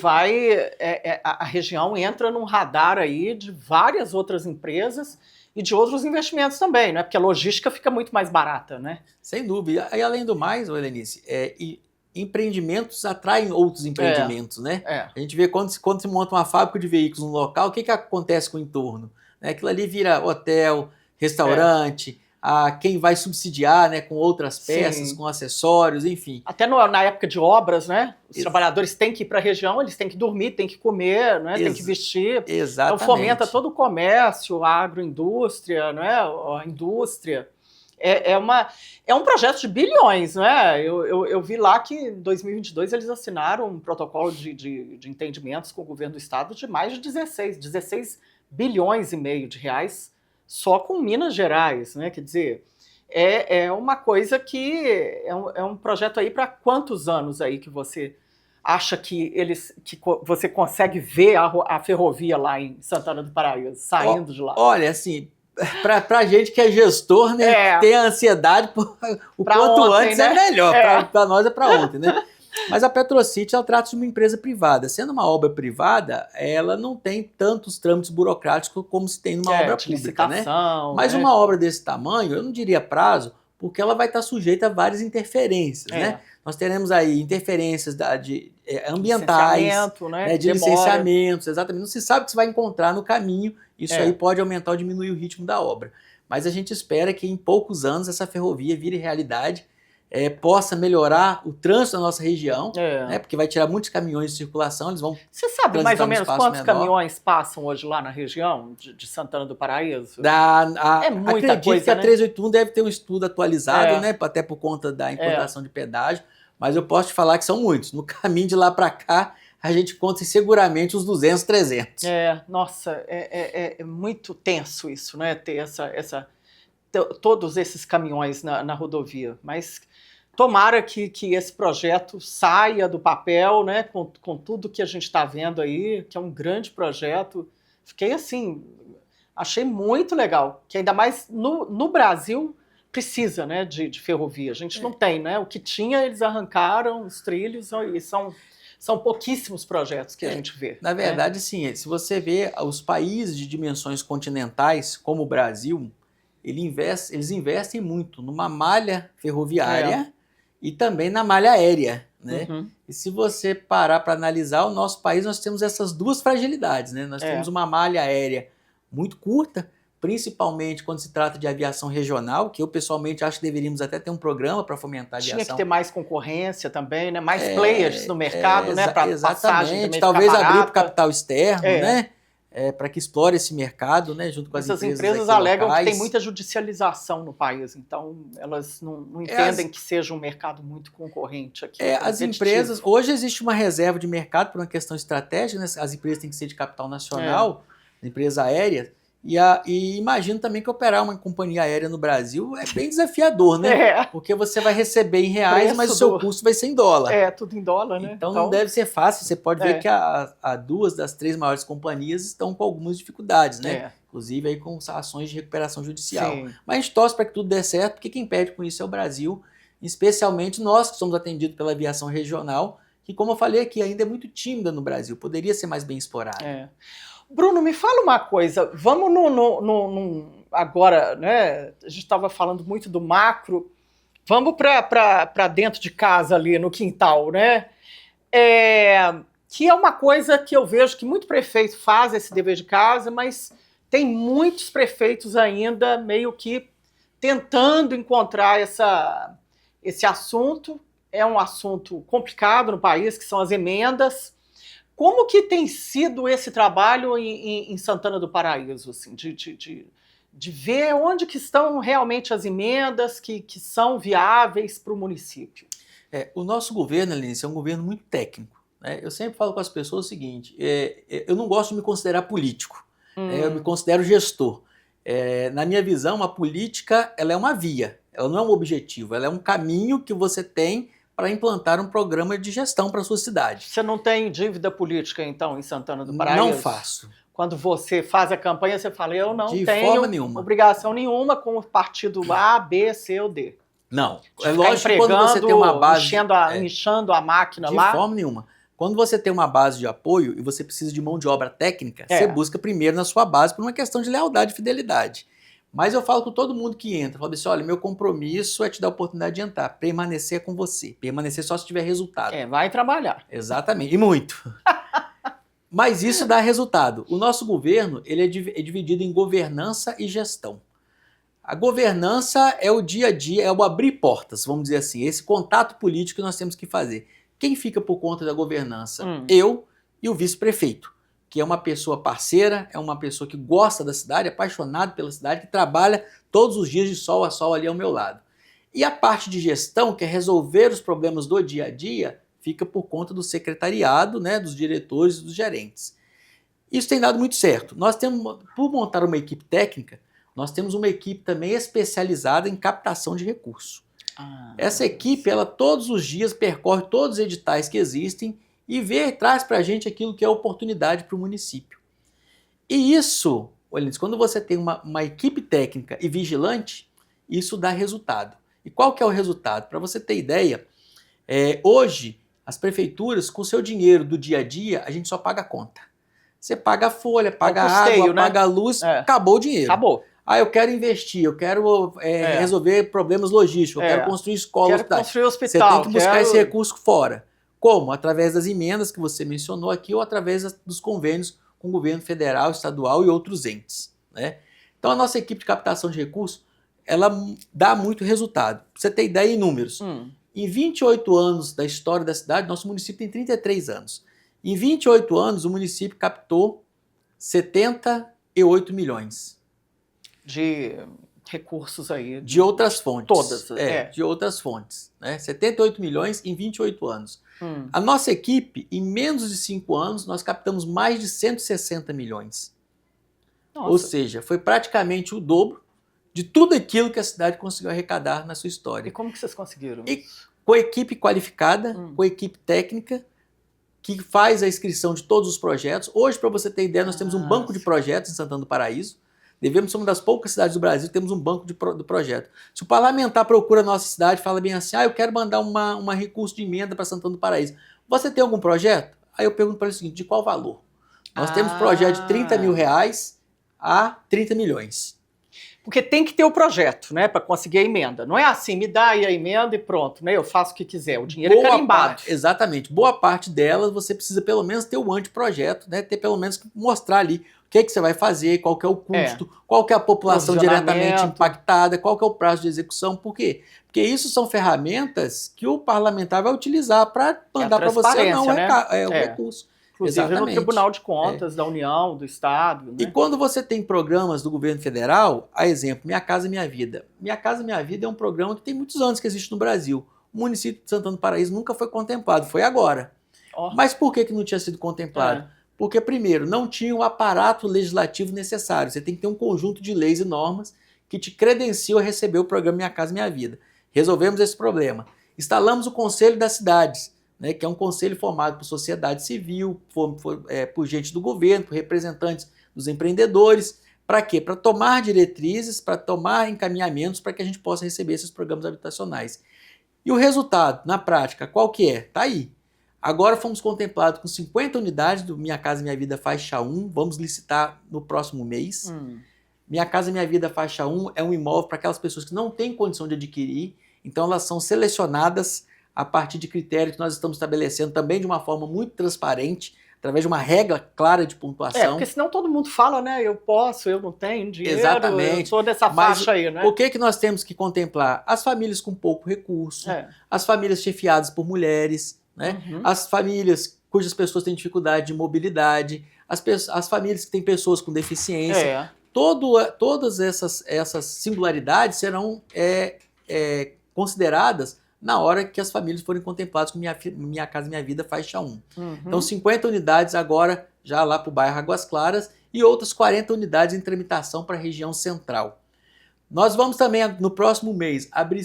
a região entra num radar aí de várias outras empresas e de outros investimentos também, né? Porque a logística fica muito mais barata, né? Sem dúvida. E além do mais, Helenice, empreendimentos atraem outros empreendimentos, né? A gente vê quando se monta uma fábrica de veículos no local, o que acontece com o entorno? Aquilo ali vira hotel, restaurante, quem vai subsidiar, né, com outras peças, com acessórios, enfim. Até na época de obras, né? Os trabalhadores têm que ir para a região, eles têm que dormir, têm que comer, né? Têm que vestir. Exatamente. Então fomenta todo o comércio, a agroindústria, né? A indústria. É um projeto de bilhões, né? Eu vi lá que em 2022 eles assinaram um protocolo de entendimentos com o governo do estado de mais de 16 bilhões e meio de reais só com Minas Gerais, né? Quer dizer, é uma coisa que é um projeto aí para quantos anos aí que você acha que você consegue ver a ferrovia lá em Santana do Paraíso, saindo de lá? Olha, assim, pra gente que é gestor, né, tem a ansiedade o quanto ontem, antes né? é melhor, para nós é para ontem, né? Mas a Petrocity, ela trata de uma empresa privada. Sendo uma obra privada, ela não tem tantos trâmites burocráticos como se tem numa obra pública, né? Mas uma obra desse tamanho, eu não diria prazo, porque ela vai estar sujeita a várias interferências, né? Nós teremos aí interferências ambientais, né? De licenciamentos, exatamente. Não se sabe o que você vai encontrar no caminho, isso aí pode aumentar ou diminuir o ritmo da obra. Mas a gente espera que em poucos anos essa ferrovia vire realidade, possa melhorar o trânsito da nossa região, né, porque vai tirar muitos caminhões de circulação, eles vão... Você sabe mais ou menos quantos caminhões passam hoje lá na região de Santana do Paraíso? É muita coisa, que a 381 deve ter um estudo atualizado, né, até por conta da implantação de pedágio, mas eu posso te falar que são muitos. No caminho de lá para cá, a gente conta seguramente uns 200, 300. Nossa, é muito tenso isso, né, ter todos esses caminhões na rodovia, mas... Tomara que esse projeto saia do papel, né, com tudo que a gente está vendo aí, que é um grande projeto. Fiquei assim, achei muito legal, que ainda mais no Brasil precisa, né, de ferrovia. A gente não tem, né? O que tinha, eles arrancaram os trilhos e são pouquíssimos projetos que a gente vê. Na verdade, sim, se você vê os países de dimensões continentais, como o Brasil, eles investem muito numa malha ferroviária e também na malha aérea, né? E se você parar para analisar, o nosso país, nós temos essas duas fragilidades, né? Nós temos uma malha aérea muito curta, principalmente quando se trata de aviação regional, que eu pessoalmente acho que deveríamos até ter um programa para fomentar a aviação. Tinha que ter mais concorrência também, né? Mais players no mercado, né? Para passagem também talvez ficar abrir para o capital externo, né? Para que explore esse mercado, né, junto com as empresas. Essas empresas alegam que tem muita judicialização no país, então elas não entendem que seja um mercado muito concorrente aqui. As empresas, hoje existe uma reserva de mercado por uma questão estratégica, né? As empresas têm que ser de capital nacional, empresas aéreas, e imagino também que operar uma companhia aérea no Brasil é bem desafiador, né? Porque você vai receber em reais, mas o seu custo vai ser em dólar. Tudo em dólar, né? Então não deve ser fácil. Você pode ver que a 2 das 3 maiores companhias estão com algumas dificuldades, né? Inclusive aí com ações de recuperação judicial. Mas a gente torce para que tudo dê certo, porque quem perde com isso é o Brasil, especialmente nós que somos atendidos pela aviação regional, que, como eu falei aqui, ainda é muito tímida no Brasil, poderia ser mais bem explorada. Bruno, me fala uma coisa, vamos agora, né, a gente estava falando muito do macro, vamos para dentro de casa ali, no quintal, né? Que é uma coisa que eu vejo que muito prefeito faz esse dever de casa, mas tem muitos prefeitos ainda meio que tentando encontrar esse assunto. É um assunto complicado no país, que são as emendas. Como que tem sido esse trabalho em Santana do Paraíso, assim, de ver onde que estão realmente as emendas que são viáveis para o município? O nosso governo, Alice, é um governo muito técnico, né? Eu sempre falo com as pessoas o seguinte, eu não gosto de me considerar político, eu me considero gestor. Na minha visão, a política ela é uma via, ela não é um objetivo, ela é um caminho que você tem para implantar um programa de gestão para a sua cidade. Você não tem dívida política, então, em Santana do Paraíso? Não faço. Quando você faz a campanha, você fala, eu não de tenho forma nenhuma. Obrigação nenhuma com o partido A, B, C ou D. Não. É lógico que quando você tem uma base... Inchando a máquina lá... De forma nenhuma. Quando você tem uma base de apoio e você precisa de mão de obra técnica, você busca primeiro na sua base por uma questão de lealdade e fidelidade. Mas eu falo com todo mundo que entra, falo assim, olha, meu compromisso é te dar a oportunidade de entrar, permanecer com você, permanecer só se tiver resultado. Vai trabalhar. Exatamente, e muito. Mas isso dá resultado. O nosso governo ele é dividido em governança e gestão. A governança é o dia a dia, é o abrir portas, vamos dizer assim, esse contato político que nós temos que fazer. Quem fica por conta da governança? Eu e o vice-prefeito, que é uma pessoa parceira, é uma pessoa que gosta da cidade, apaixonado pela cidade, que trabalha todos os dias de sol a sol ali ao meu lado. E a parte de gestão, que é resolver os problemas do dia a dia, fica por conta do secretariado, né, dos diretores e dos gerentes. Isso tem dado muito certo. Nós temos, por montar uma equipe técnica, nós temos uma equipe também especializada em captação de recursos. Essa equipe, ela todos os dias percorre todos os editais que existem e traz para a gente aquilo que é oportunidade para o município. E isso, olha, quando você tem uma equipe técnica e vigilante, isso dá resultado. E qual que é o resultado? Para você ter ideia, hoje as prefeituras, com o seu dinheiro do dia a dia, a gente só paga a conta. Você paga a folha, paga a água, né? Paga a luz, acabou o dinheiro. Acabou. Eu quero investir, eu quero resolver problemas logísticos, eu quero construir escola, construir hospital. Você tem que buscar esse recurso fora. Como? Através das emendas que você mencionou aqui ou através dos convênios com o governo federal, estadual e outros entes, né? Então a nossa equipe de captação de recursos, ela dá muito resultado. Pra você ter ideia em números. Em 28 anos da história da cidade, nosso município tem 33 anos. Em 28 anos, o município captou 78 milhões. De recursos aí. De outras fontes. Todas. De outras fontes. Né? 78 milhões em 28 anos. A nossa equipe, em menos de 5 anos, nós captamos mais de 160 milhões. Nossa. Ou seja, foi praticamente o dobro de tudo aquilo que a cidade conseguiu arrecadar na sua história. E como que vocês conseguiram? Com equipe qualificada, com equipe técnica, que faz a inscrição de todos os projetos. Hoje, para você ter ideia, nós temos um banco de projetos em Santana do Paraíso. Devemos ser uma das poucas cidades do Brasil que temos um banco do projeto. Se o parlamentar procura a nossa cidade e fala bem assim, eu quero mandar um recurso de emenda para Santana do Paraíso. Você tem algum projeto? Aí eu pergunto para ele o seguinte, de qual valor? Nós temos projeto de 30 mil reais a 30 milhões. Porque tem que ter o projeto, né, para conseguir a emenda. Não é assim, me dá aí a emenda e pronto, né, eu faço o que quiser. O dinheiro é carimbado. Exatamente. Boa parte delas você precisa pelo menos ter o anteprojeto, né, ter pelo menos que mostrar ali o que você vai fazer, qual que é o custo, qual que é a população diretamente impactada, qual que é o prazo de execução. Por quê? Porque isso são ferramentas que o parlamentar vai utilizar para mandar para você ou não o recurso. Inclusive no Tribunal de Contas da União, do Estado. Né? E quando você tem programas do governo federal, a exemplo, Minha Casa Minha Vida. Minha Casa Minha Vida é um programa que tem muitos anos que existe no Brasil. O município de Santana do Paraíso nunca foi contemplado, foi agora. Mas por que não tinha sido contemplado? Porque, primeiro, não tinha o aparato legislativo necessário. Você tem que ter um conjunto de leis e normas que te credenciam a receber o programa Minha Casa Minha Vida. Resolvemos esse problema. Instalamos o Conselho das Cidades, né, que é um conselho formado por sociedade civil, por gente do governo, por representantes dos empreendedores. Para quê? Para tomar diretrizes, para tomar encaminhamentos para que a gente possa receber esses programas habitacionais. E o resultado, na prática, qual que é? Está aí. Agora fomos contemplados com 50 unidades do Minha Casa Minha Vida Faixa 1, vamos licitar no próximo mês. Minha Casa Minha Vida Faixa 1 é um imóvel para aquelas pessoas que não têm condição de adquirir, então elas são selecionadas a partir de critérios que nós estamos estabelecendo também de uma forma muito transparente, através de uma regra clara de pontuação. Porque senão todo mundo fala, né? Eu posso, eu não tenho dinheiro, Exatamente. eu sou dessa faixa aí, né? O que nós temos que contemplar? As famílias com pouco recurso, as famílias chefiadas por mulheres, né? As famílias cujas pessoas têm dificuldade de mobilidade, as famílias que têm pessoas com deficiência. Todas essas singularidades serão consideradas na hora que as famílias forem contempladas com Minha Casa Minha Vida Faixa 1. Então 50 unidades agora já lá para o bairro Águas Claras e outras 40 unidades em tramitação para a região central. Nós vamos também no próximo mês abrir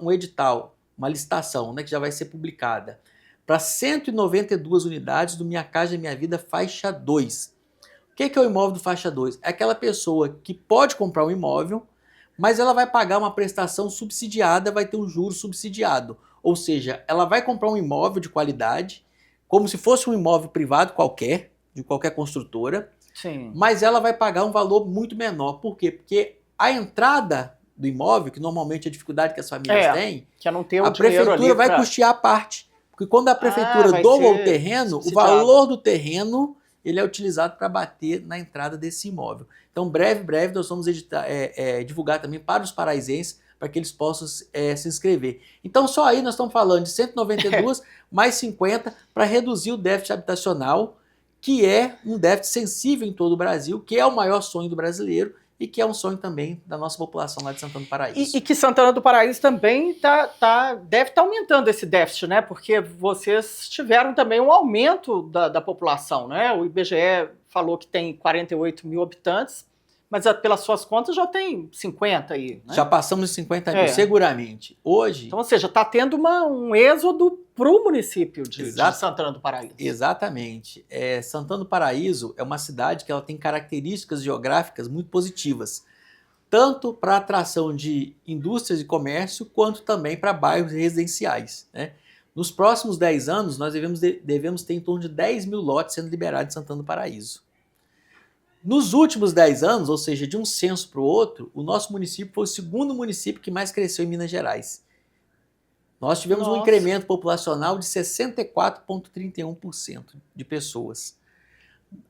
um edital, uma licitação, né, que já vai ser publicada, para 192 unidades do Minha Casa Minha Vida Faixa 2. O que é o imóvel do Faixa 2? É aquela pessoa que pode comprar um imóvel, mas ela vai pagar uma prestação subsidiada, vai ter um juro subsidiado. Ou seja, ela vai comprar um imóvel de qualidade, como se fosse um imóvel privado qualquer, de qualquer construtora, Sim. mas ela vai pagar um valor muito menor. Por quê? Porque a entrada do imóvel, que normalmente é a dificuldade que as famílias têm, que é não ter a prefeitura vai custear a parte. Porque quando a prefeitura doa o terreno, o valor do terreno ele é utilizado para bater na entrada desse imóvel. Então, breve, nós vamos divulgar também para os paraizenses, para que eles possam se inscrever. Então, só aí nós estamos falando de 192 mais 50 para reduzir o déficit habitacional, que é um déficit sensível em todo o Brasil, que é o maior sonho do brasileiro e que é um sonho também da nossa população lá de Santana do Paraíso. E que Santana do Paraíso também deve estar aumentando esse déficit, né? Porque vocês tiveram também um aumento da população, né? O IBGE falou que tem 48 mil habitantes, mas pelas suas contas já tem 50 aí, né? Já passamos de 50 mil, seguramente. Hoje... Então, ou seja, está tendo um êxodo para o município de Santana do Paraíso. Exatamente. Santana do Paraíso é uma cidade que ela tem características geográficas muito positivas, tanto para a atração de indústrias e comércio, quanto também para bairros residenciais, né? Nos próximos 10 anos, nós devemos ter em torno de 10 mil lotes sendo liberados em Santana do Paraíso. Nos últimos 10 anos, ou seja, de um censo para o outro, o nosso município foi o segundo município que mais cresceu em Minas Gerais. Nós tivemos um incremento populacional de 64,31% de pessoas.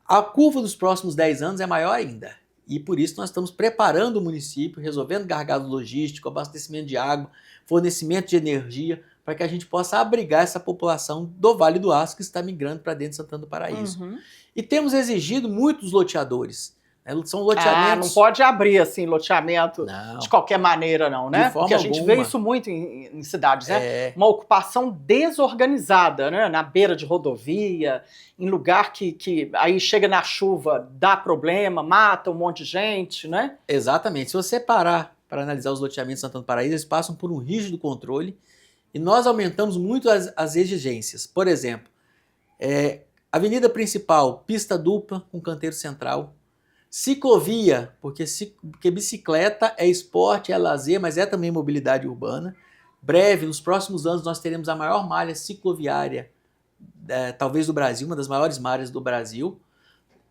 A curva dos próximos 10 anos é maior ainda. E por isso nós estamos preparando o município, resolvendo gargalo logístico, abastecimento de água, fornecimento de energia, para que a gente possa abrigar essa população do Vale do Aço que está migrando para dentro de Santana do Paraíso. E temos exigido muito dos loteadores. São loteamentos... não pode abrir assim loteamento de qualquer maneira não, né? Porque a gente vê isso muito em cidades, né? Uma ocupação desorganizada, né? Na beira de rodovia, em lugar que aí chega na chuva, dá problema, mata um monte de gente, né? Exatamente. Se você parar para analisar os loteamentos de Santana do Paraíso, eles passam por um rígido controle e nós aumentamos muito as exigências. Por exemplo, avenida principal, pista dupla com canteiro central. Ciclovia, porque bicicleta é esporte, é lazer, mas é também mobilidade urbana. Breve, nos próximos anos, nós teremos a maior malha cicloviária, talvez do Brasil, uma das maiores malhas do Brasil.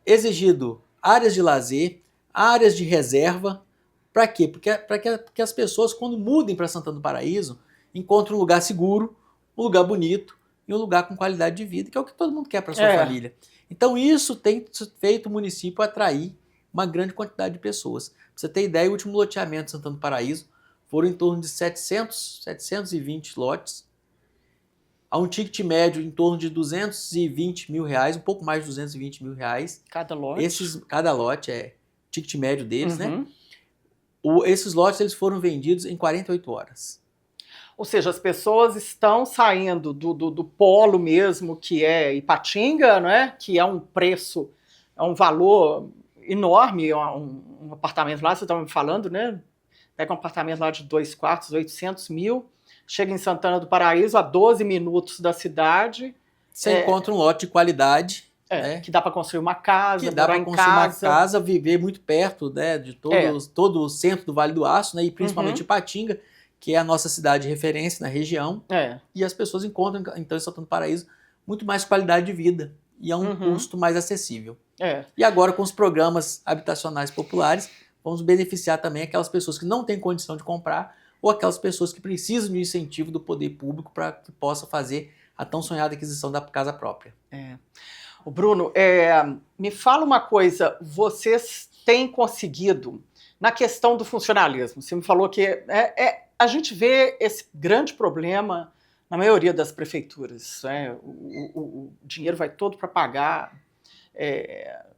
Exigido áreas de lazer, áreas de reserva. Para quê? Porque as pessoas, quando mudem para Santana do Paraíso, encontram um lugar seguro, um lugar bonito e um lugar com qualidade de vida, que é o que todo mundo quer para sua família. Então isso tem feito o município atrair uma grande quantidade de pessoas. Para você ter ideia, o último loteamento de Santana do Paraíso foram em torno de 720 lotes, a um ticket médio em torno de R$220 mil, um pouco mais de R$220 mil. Cada lote? Cada lote é ticket médio deles, né? Esses lotes eles foram vendidos em 48 horas. Ou seja, as pessoas estão saindo do polo mesmo, que é Ipatinga, né? Que é um preço, é um valor enorme, um apartamento lá, você estava me falando, né? Pega um apartamento lá de 2 quartos, 800 mil, chega em Santana do Paraíso, a 12 minutos da cidade. Você encontra um lote de qualidade. Que dá para construir uma casa, que dá para construir uma casa, viver muito perto, né, de todo o centro do Vale do Aço, né, e principalmente Ipatinga, que é a nossa cidade de referência na região, e as pessoas encontram, então, em Santana do Paraíso, muito mais qualidade de vida e a um custo mais acessível. E agora, com os programas habitacionais populares, vamos beneficiar também aquelas pessoas que não têm condição de comprar ou aquelas pessoas que precisam de incentivo do poder público para que possa fazer a tão sonhada aquisição da casa própria. O Bruno, me fala uma coisa, vocês têm conseguido, na questão do funcionalismo, você me falou que a gente vê esse grande problema na maioria das prefeituras, o dinheiro vai todo para pagar,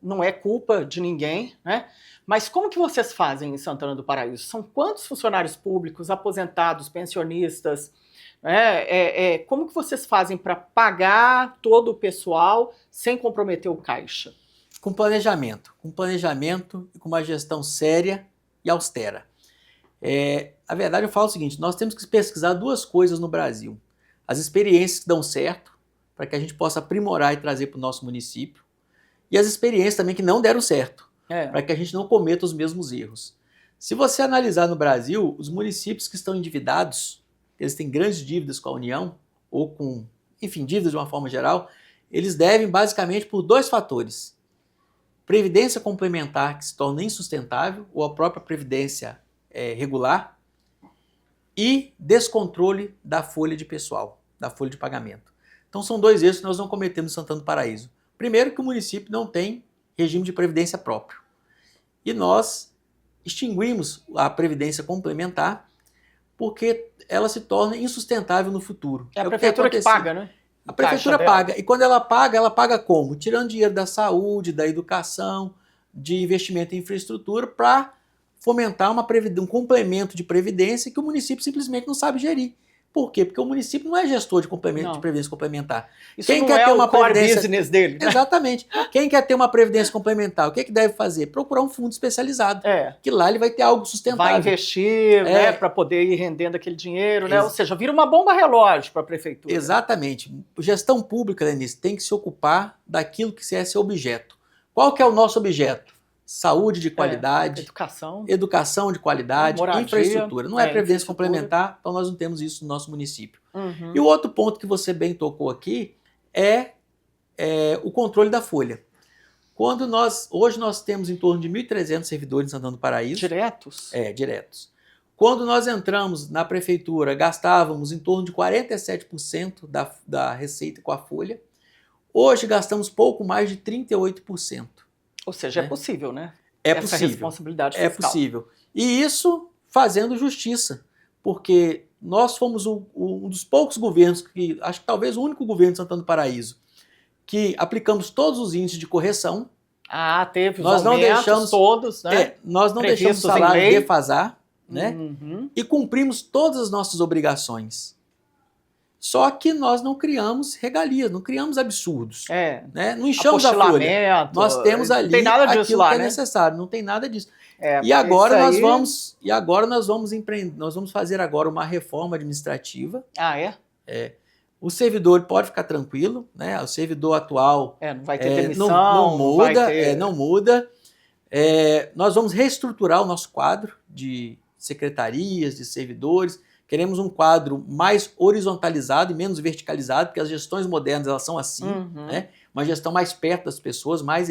não é culpa de ninguém, né? Mas como que vocês fazem em Santana do Paraíso? São quantos funcionários públicos, aposentados, pensionistas? Como que vocês fazem para pagar todo o pessoal sem comprometer o caixa? Com planejamento e com uma gestão séria e austera. A verdade, eu falo o seguinte, nós temos que pesquisar duas coisas no Brasil. As experiências que dão certo, para que a gente possa aprimorar e trazer para o nosso município, e as experiências também que não deram certo, para que a gente não cometa os mesmos erros. Se você analisar no Brasil, os municípios que estão endividados, eles têm grandes dívidas com a União, ou com, enfim, dívidas de uma forma geral, eles devem basicamente por dois fatores. Previdência complementar que se torna insustentável, ou a própria previdência regular, e descontrole da folha de pessoal, da folha de pagamento. Então são dois erros que nós não cometemos em Santana do Paraíso. Primeiro, que o município não tem regime de previdência próprio. E nós extinguimos a previdência complementar porque ela se torna insustentável no futuro. É a prefeitura que paga, né? A prefeitura paga. E quando ela paga como? Tirando dinheiro da saúde, da educação, de investimento em infraestrutura para fomentar um complemento de previdência que o município simplesmente não sabe gerir. Por quê? Porque o município não é gestor de complemento de previdência complementar. Isso quem não quer ter uma previdência business dele, né? Exatamente. Quem quer ter uma previdência complementar, o que deve fazer? Procurar um fundo especializado. Que lá ele vai ter algo sustentável. Vai investir, né, para poder ir rendendo aquele dinheiro, né? Ou seja, vira uma bomba relógio para a prefeitura. Exatamente. Gestão pública, Denise, tem que se ocupar daquilo que é seu objeto. Qual que é o nosso objeto? Saúde de qualidade, educação de qualidade, moradia, infraestrutura. Não é previdência complementar, então nós não temos isso no nosso município. E o outro ponto que você bem tocou aqui é o controle da folha. Hoje nós temos em torno de 1.300 servidores em Santana do Paraíso. Diretos? Diretos. Quando nós entramos na prefeitura, gastávamos em torno de 47% da receita com a folha. Hoje gastamos pouco mais de 38%. Ou seja, é possível, né? É possível. Essa responsabilidade fiscal. É possível. E isso fazendo justiça, porque nós fomos um dos poucos governos, acho que talvez o único governo de Santana do Paraíso, que aplicamos todos os índices de correção. Teve os aumentos todos, né? Nós não deixamos o salário defasar, né? E cumprimos todas as nossas obrigações. Só que nós não criamos regalias, não criamos absurdos. Né? Não enchamos a folha. Nós temos ali aquilo que é necessário, não tem nada disso. E agora nós vamos fazer agora uma reforma administrativa. O servidor pode ficar tranquilo, né? O servidor atual não vai ter demissão, não muda. Nós vamos reestruturar o nosso quadro de secretarias, de servidores. Queremos um quadro mais horizontalizado e menos verticalizado, porque as gestões modernas elas são assim, né? Uma gestão mais perto das pessoas, mais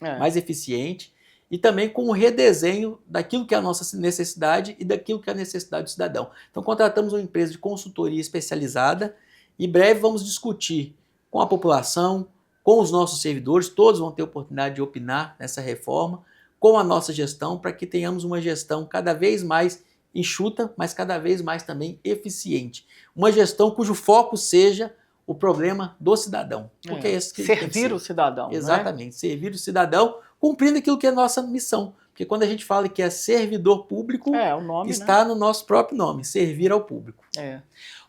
mais eficiente, e também com um redesenho daquilo que é a nossa necessidade e daquilo que é a necessidade do cidadão. Então contratamos uma empresa de consultoria especializada e em breve vamos discutir com a população, com os nossos servidores, todos vão ter oportunidade de opinar nessa reforma, com a nossa gestão, para que tenhamos uma gestão cada vez mais enxuta, mas cada vez mais também eficiente. Uma gestão cujo foco seja o problema do cidadão. Porque esse que servir o cidadão. Exatamente, né? Servir o cidadão, cumprindo aquilo que é nossa missão. Porque quando a gente fala que é servidor público, o nome, está no nosso próprio nome, servir ao público.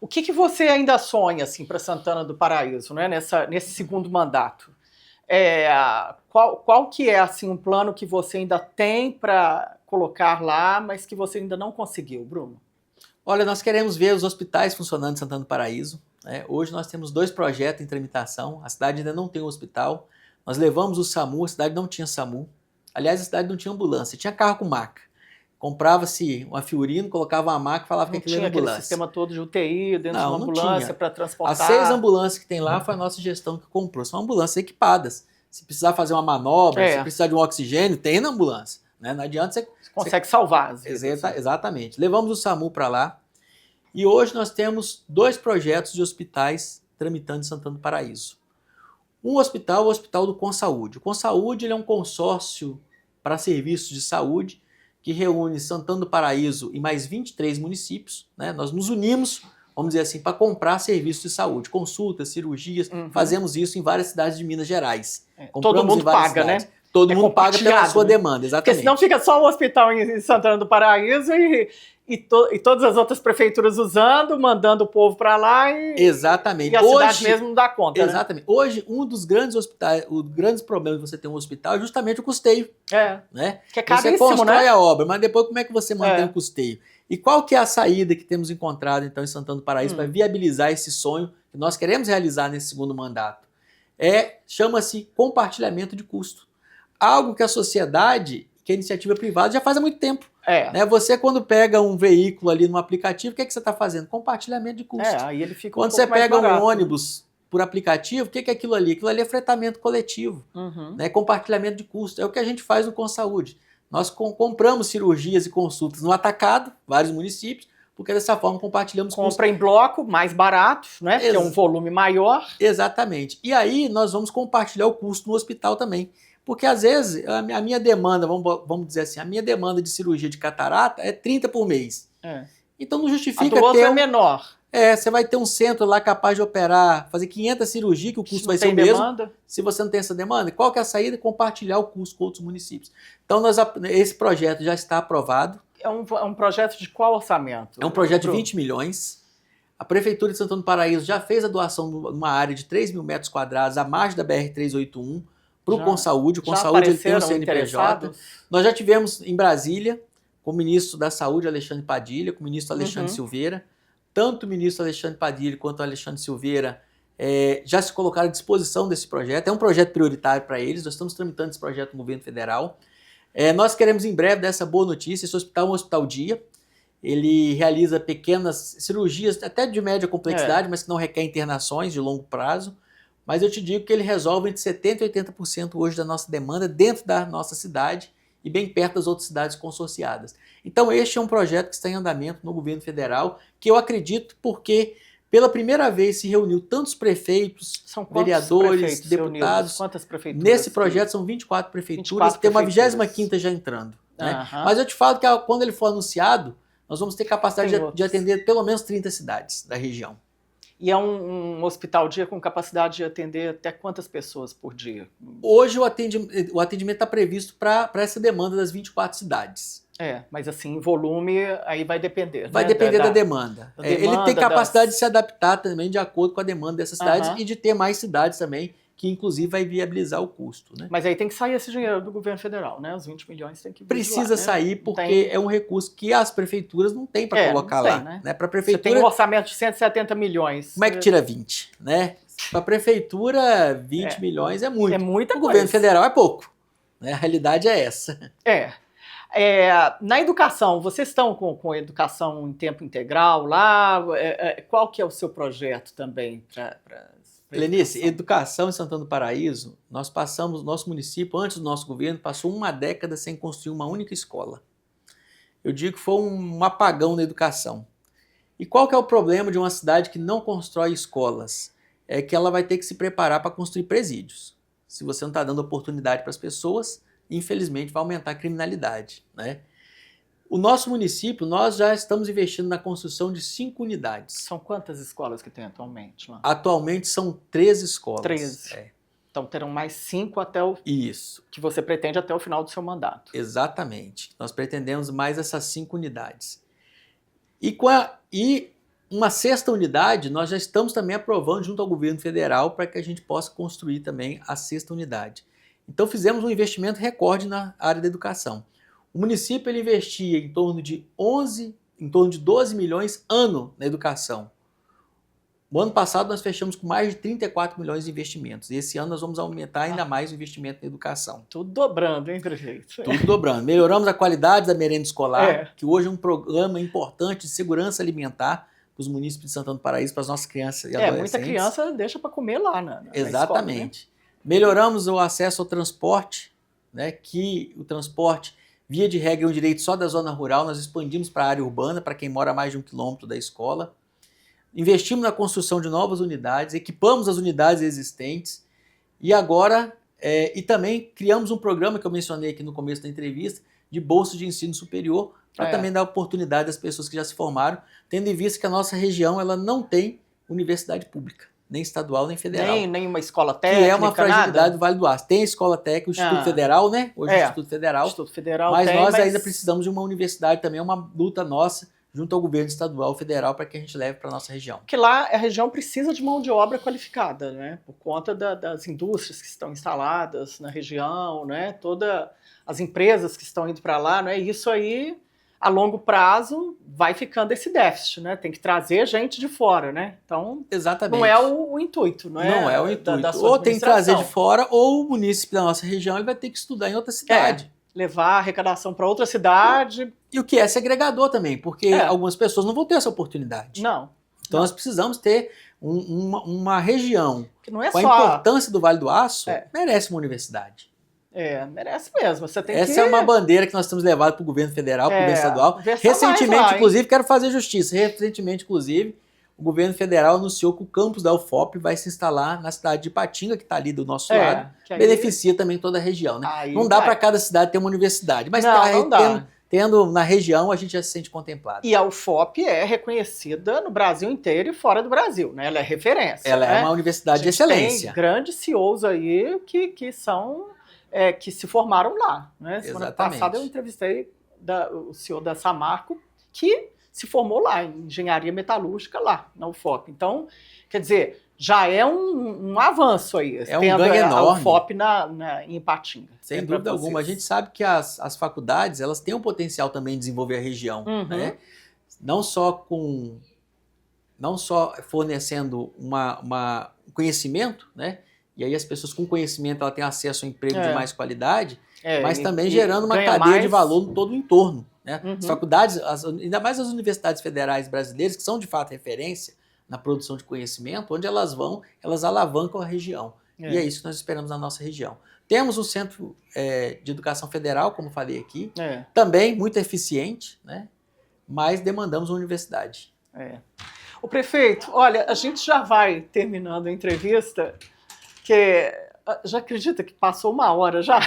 O que você ainda sonha assim, para Santana do Paraíso, né? Nesse segundo mandato? Qual que é assim, um plano que você ainda tem para colocar lá, mas que você ainda não conseguiu, Bruno? Olha, nós queremos ver os hospitais funcionando em Santana do Paraíso. Hoje nós temos 2 projetos em tramitação, a cidade ainda não tem um hospital. Nós levamos o SAMU, a cidade não tinha SAMU. Aliás, a cidade não tinha ambulância, tinha carro com maca. Comprava-se uma Fiorino, colocava uma maca e falava que aquilo era ambulância. Não tinha aquele sistema todo de UTI dentro de uma ambulância para transportar. As 6 ambulâncias que tem lá foi a nossa gestão que comprou. São ambulâncias equipadas. Se precisar fazer uma manobra, se precisar de um oxigênio, tem na ambulância. né? Não adianta você consegue salvar as vidas. Exatamente. Levamos o SAMU para lá e hoje nós temos 2 projetos de hospitais tramitando em Santana do Paraíso. Um hospital, o Hospital do Consaúde. O Consaúde ele é um consórcio para serviços de saúde que reúne Santana do Paraíso e mais 23 municípios, né? Nós nos unimos, vamos dizer assim, para comprar serviços de saúde, consultas, cirurgias, fazemos isso em várias cidades de Minas Gerais. Todo mundo paga, cidades, né? Todo mundo paga pela sua demanda, exatamente. Porque senão fica só um hospital em Santana do Paraíso e todas as outras prefeituras usando, mandando o povo para lá exatamente. E a cidade mesmo não dá conta. Exatamente. Né? Hoje, um dos grandes hospitais, os grandes problemas de você ter um hospital é justamente o custeio. Né? Que é caríssimo, você constrói né? a obra, mas depois como é que você mantém o custeio? E qual que é a saída que temos encontrado então em Santana do Paraíso para viabilizar esse sonho que nós queremos realizar nesse segundo mandato? Chama-se compartilhamento de custo. Algo que a sociedade, que a iniciativa privada já faz há muito tempo. Né? Você, quando pega um veículo ali no aplicativo, o que você está fazendo? Compartilhamento de custo. Aí ele fica quando você pega um ônibus por aplicativo, o que é aquilo ali? Aquilo ali é fretamento coletivo, né? Compartilhamento de custo. É o que a gente faz no Consaúde. Nós compramos cirurgias e consultas no atacado, vários municípios, porque dessa forma compartilhamos custos. Compra em bloco, mais barato, né? Porque é um volume maior. Exatamente. E aí nós vamos compartilhar o custo no hospital também. Porque, às vezes, a minha demanda, vamos dizer assim, a minha demanda de cirurgia de catarata é 30 por mês. Então não justifica ter... é menor. Você vai ter um centro lá capaz de operar, fazer 500 cirurgias, que o custo vai ser o mesmo. Se você não tem essa demanda, qual que é a saída? Compartilhar o custo com outros municípios. Então, esse projeto já está aprovado. É um projeto de qual orçamento? É um projeto de 20 milhões. A Prefeitura de Santana do Paraíso já fez a doação de uma área de 3 mil metros quadrados, à margem da BR-381, para o Consaúde. O Consaúde ele tem um CNPJ. Nós já tivemos em Brasília, com o ministro da Saúde, Alexandre Padilha, com o ministro Alexandre Silveira. Tanto o ministro Alexandre Padilha quanto o Alexandre Silveira já se colocaram à disposição desse projeto. É um projeto prioritário para eles. Nós estamos tramitando esse projeto no governo federal. Nós queremos em breve dar essa boa notícia. Esse hospital é um hospital-dia. Ele realiza pequenas cirurgias, até de média complexidade, mas que não requer internações de longo prazo. Mas eu te digo que ele resolve entre 70% e 80% hoje da nossa demanda dentro da nossa cidade e bem perto das outras cidades consorciadas. Então este é um projeto que está em andamento no governo federal, que eu acredito porque pela primeira vez se reuniu tantos prefeitos, vereadores, deputados. Quantas prefeituras? Nesse projeto são 24 prefeituras, tem uma 25ª já entrando. Né? Mas eu te falo que quando ele for anunciado, nós vamos ter capacidade de atender pelo menos 30 cidades da região. E é um hospital-dia com capacidade de atender até quantas pessoas por dia? Hoje o atendimento está previsto para essa demanda das 24 cidades. Mas assim, em volume, aí vai depender. Vai depender da demanda. Ele tem capacidade de se adaptar também de acordo com a demanda dessas cidades e de ter mais cidades também, que inclusive vai viabilizar o custo. Né? Mas aí tem que sair esse dinheiro do governo federal, né? Os 20 milhões tem que vir Precisa lá, sair porque é um recurso que as prefeituras não têm para colocar lá. Né? Para prefeitura, você tem um orçamento de 170 milhões. Como é que tira 20? Né? Para a prefeitura, 20 milhões é muito. É muita coisa. O governo federal é pouco. Né? A realidade é essa. Na educação, vocês estão com educação em tempo integral lá? Qual que é o seu projeto também para Lenice, educação em Santana do Paraíso, nosso município, antes do nosso governo, passou uma década sem construir uma única escola. Eu digo que foi um apagão na educação. E qual que é o problema de uma cidade que não constrói escolas? É que ela vai ter que se preparar para construir presídios. Se você não está dando oportunidade para as pessoas, infelizmente vai aumentar a criminalidade. Né? O nosso município, nós já estamos investindo na construção de 5 unidades. São quantas escolas que tem atualmente lá? Atualmente são 13 escolas. 13. Então terão mais 5 até o... Isso. Que você pretende até o final do seu mandato. Exatamente. Nós pretendemos mais essas 5 unidades. E uma 6ª unidade, nós já estamos também aprovando junto ao governo federal para que a gente possa construir também a 6ª unidade. Então fizemos um investimento recorde na área da educação. O município ele investia em torno de 12 milhões ano na educação. No ano passado nós fechamos com mais de 34 milhões de investimentos. E esse ano nós vamos aumentar ainda mais o investimento na educação. Tudo dobrando, hein, prefeito? Tudo dobrando. Melhoramos a qualidade da merenda escolar, que hoje é um programa importante de segurança alimentar para os municípios de Santana do Paraíso, para as nossas crianças e adolescentes. Muita criança deixa para comer lá na Exatamente. escola, né? Melhoramos o acesso ao transporte, né, que o transporte Via de regra, é um direito só da zona rural, nós expandimos para a área urbana, para quem mora a mais de 1 quilômetro da escola. Investimos na construção de novas unidades, equipamos as unidades existentes e agora, e também criamos um programa que eu mencionei aqui no começo da entrevista, de bolsa de ensino superior, para também dar oportunidade às pessoas que já se formaram, tendo em vista que a nossa região ela não tem universidade pública, nem estadual, nem federal. Nem uma escola técnica, que é uma fragilidade nada? do Vale do Aço. Tem a escola técnica, o Instituto Federal, né? Hoje é o Instituto Federal. Instituto Federal mas tem, nós ainda precisamos de uma universidade também, é uma luta nossa, junto ao governo estadual e federal, para que a gente leve para a nossa região. Porque lá a região precisa de mão de obra qualificada, né? Por conta das indústrias que estão instaladas na região, né? Todas as empresas que estão indo para lá, né? E isso aí, a longo prazo, vai ficando esse déficit, né? Tem que trazer gente de fora, né? Então, exatamente. Não é o intuito, não é? Não é o intuito. Da sua ou tem que trazer de fora, ou o munícipe da nossa região ele vai ter que estudar em outra cidade. Levar a arrecadação para outra cidade. E o que é segregador também, porque algumas pessoas não vão ter essa oportunidade. Não. Então nós precisamos ter uma região que não é com a só... importância do Vale do Aço, merece uma universidade. Merece mesmo. Você tem Essa é uma bandeira que nós temos levado para o governo federal, para o governo estadual. Recentemente, inclusive, quero fazer justiça. Recentemente, inclusive, o governo federal anunciou que o campus da UFOP vai se instalar na cidade de Ipatinga, que está ali do nosso lado. Beneficia também toda a região, né? Não dá para cada cidade ter uma universidade, mas não dá. Tendo na região, a gente já se sente contemplado. E a UFOP é reconhecida no Brasil inteiro e fora do Brasil, né? Ela é referência. Ela é uma universidade de excelência. Tem grandes CEOs aí que são... que se formaram lá. Né? Semana passada eu entrevistei o CEO da Samarco, que se formou lá, em engenharia metalúrgica lá, na UFOP. Então, quer dizer, já é um avanço aí. É um ganho enorme. A UFOP em Ipatinga. Sem dúvida alguma. A gente sabe que as faculdades elas têm um potencial também de desenvolver a região. Né? Não só fornecendo um conhecimento, né? E aí as pessoas com conhecimento ela têm acesso a emprego de mais qualidade, mas também gerando uma cadeia de valor no todo o entorno. Né? As faculdades, ainda mais as universidades federais brasileiras, que são de fato referência na produção de conhecimento, onde elas vão, elas alavancam a região. E é isso que nós esperamos na nossa região. Temos um centro de educação federal, como falei aqui, também muito eficiente, né? Mas demandamos uma universidade. O prefeito, olha, a gente já vai terminando a entrevista, que já acredita que passou 1 hora já?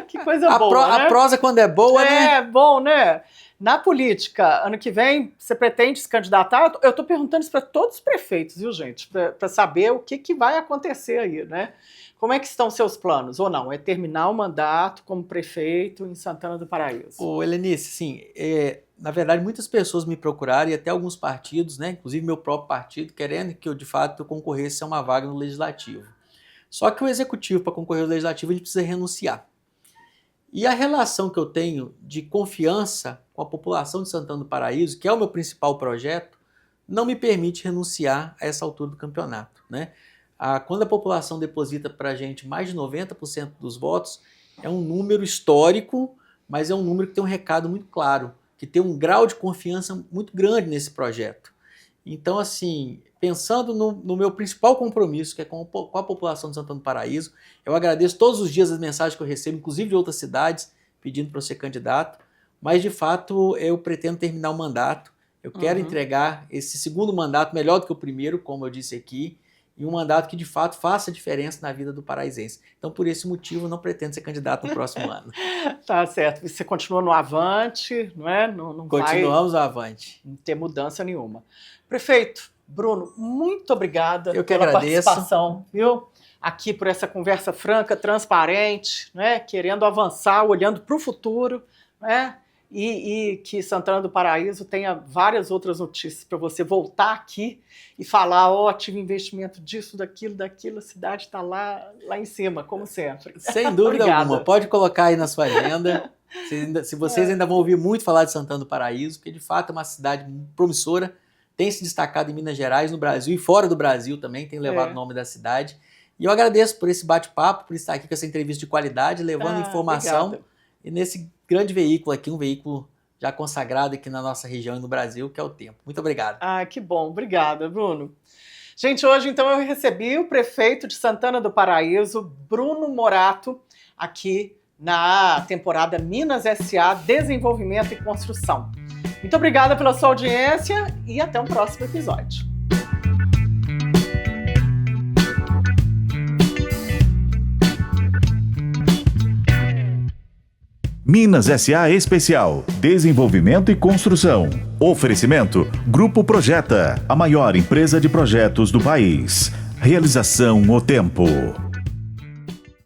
Que coisa boa, né? A prosa quando é boa, né? É bom, né? Na política, ano que vem, você pretende se candidatar? Eu estou perguntando isso para todos os prefeitos, viu, gente? Para saber o que vai acontecer aí, né? Como é que estão seus planos? Ou não? É terminar o mandato como prefeito em Santana do Paraíso? Ô, Helenice, sim, na verdade, muitas pessoas me procuraram e até alguns partidos, né, inclusive meu próprio partido, querendo que eu, de fato, concorresse a uma vaga no Legislativo. Só que o Executivo, para concorrer ao Legislativo, a gente precisa renunciar. E a relação que eu tenho de confiança com a população de Santana do Paraíso, que é o meu principal projeto, não me permite renunciar a essa altura do campeonato, né? Quando a população deposita para a gente mais de 90% dos votos, é um número histórico, mas é um número que tem um recado muito claro, que tem um grau de confiança muito grande nesse projeto. Então, assim, pensando no meu principal compromisso, que é com a população de Santana do Paraíso, eu agradeço todos os dias as mensagens que eu recebo, inclusive de outras cidades, pedindo para eu ser candidato, mas, de fato, eu pretendo terminar o mandato. Eu quero entregar esse segundo mandato melhor do que o primeiro, como eu disse aqui, e um mandato que, de fato, faça diferença na vida do paraisense. Então, por esse motivo, eu não pretendo ser candidato no próximo ano. Tá certo. Você continua no Avante, não é? Continuamos no Avante. Não ter mudança nenhuma. Prefeito Bruno, muito obrigada pela participação, viu? Aqui por essa conversa franca, transparente, né? Querendo avançar, olhando para o futuro, né? E que Santana do Paraíso tenha várias outras notícias para você voltar aqui e falar, tive investimento disso, daquilo, a cidade está lá em cima, como sempre. Sem dúvida alguma, pode colocar aí na sua agenda, se vocês ainda vão ouvir muito falar de Santana do Paraíso, porque de fato é uma cidade promissora, tem se destacado em Minas Gerais, no Brasil e fora do Brasil também, tem levado o nome da cidade. E eu agradeço por esse bate-papo, por estar aqui com essa entrevista de qualidade, levando informação. Obrigada. E nesse grande veículo aqui, um veículo já consagrado aqui na nossa região e no Brasil, que é o Tempo. Muito obrigado. Que bom. Obrigada, Bruno. Gente, hoje então eu recebi o prefeito de Santana do Paraíso, Bruno Morato, aqui na temporada Minas S.A. Desenvolvimento e Construção. Muito obrigada pela sua audiência e até o próximo episódio. Minas S.A. Especial, Desenvolvimento e Construção. Oferecimento, Grupo Projeta, a maior empresa de projetos do país. Realização O Tempo.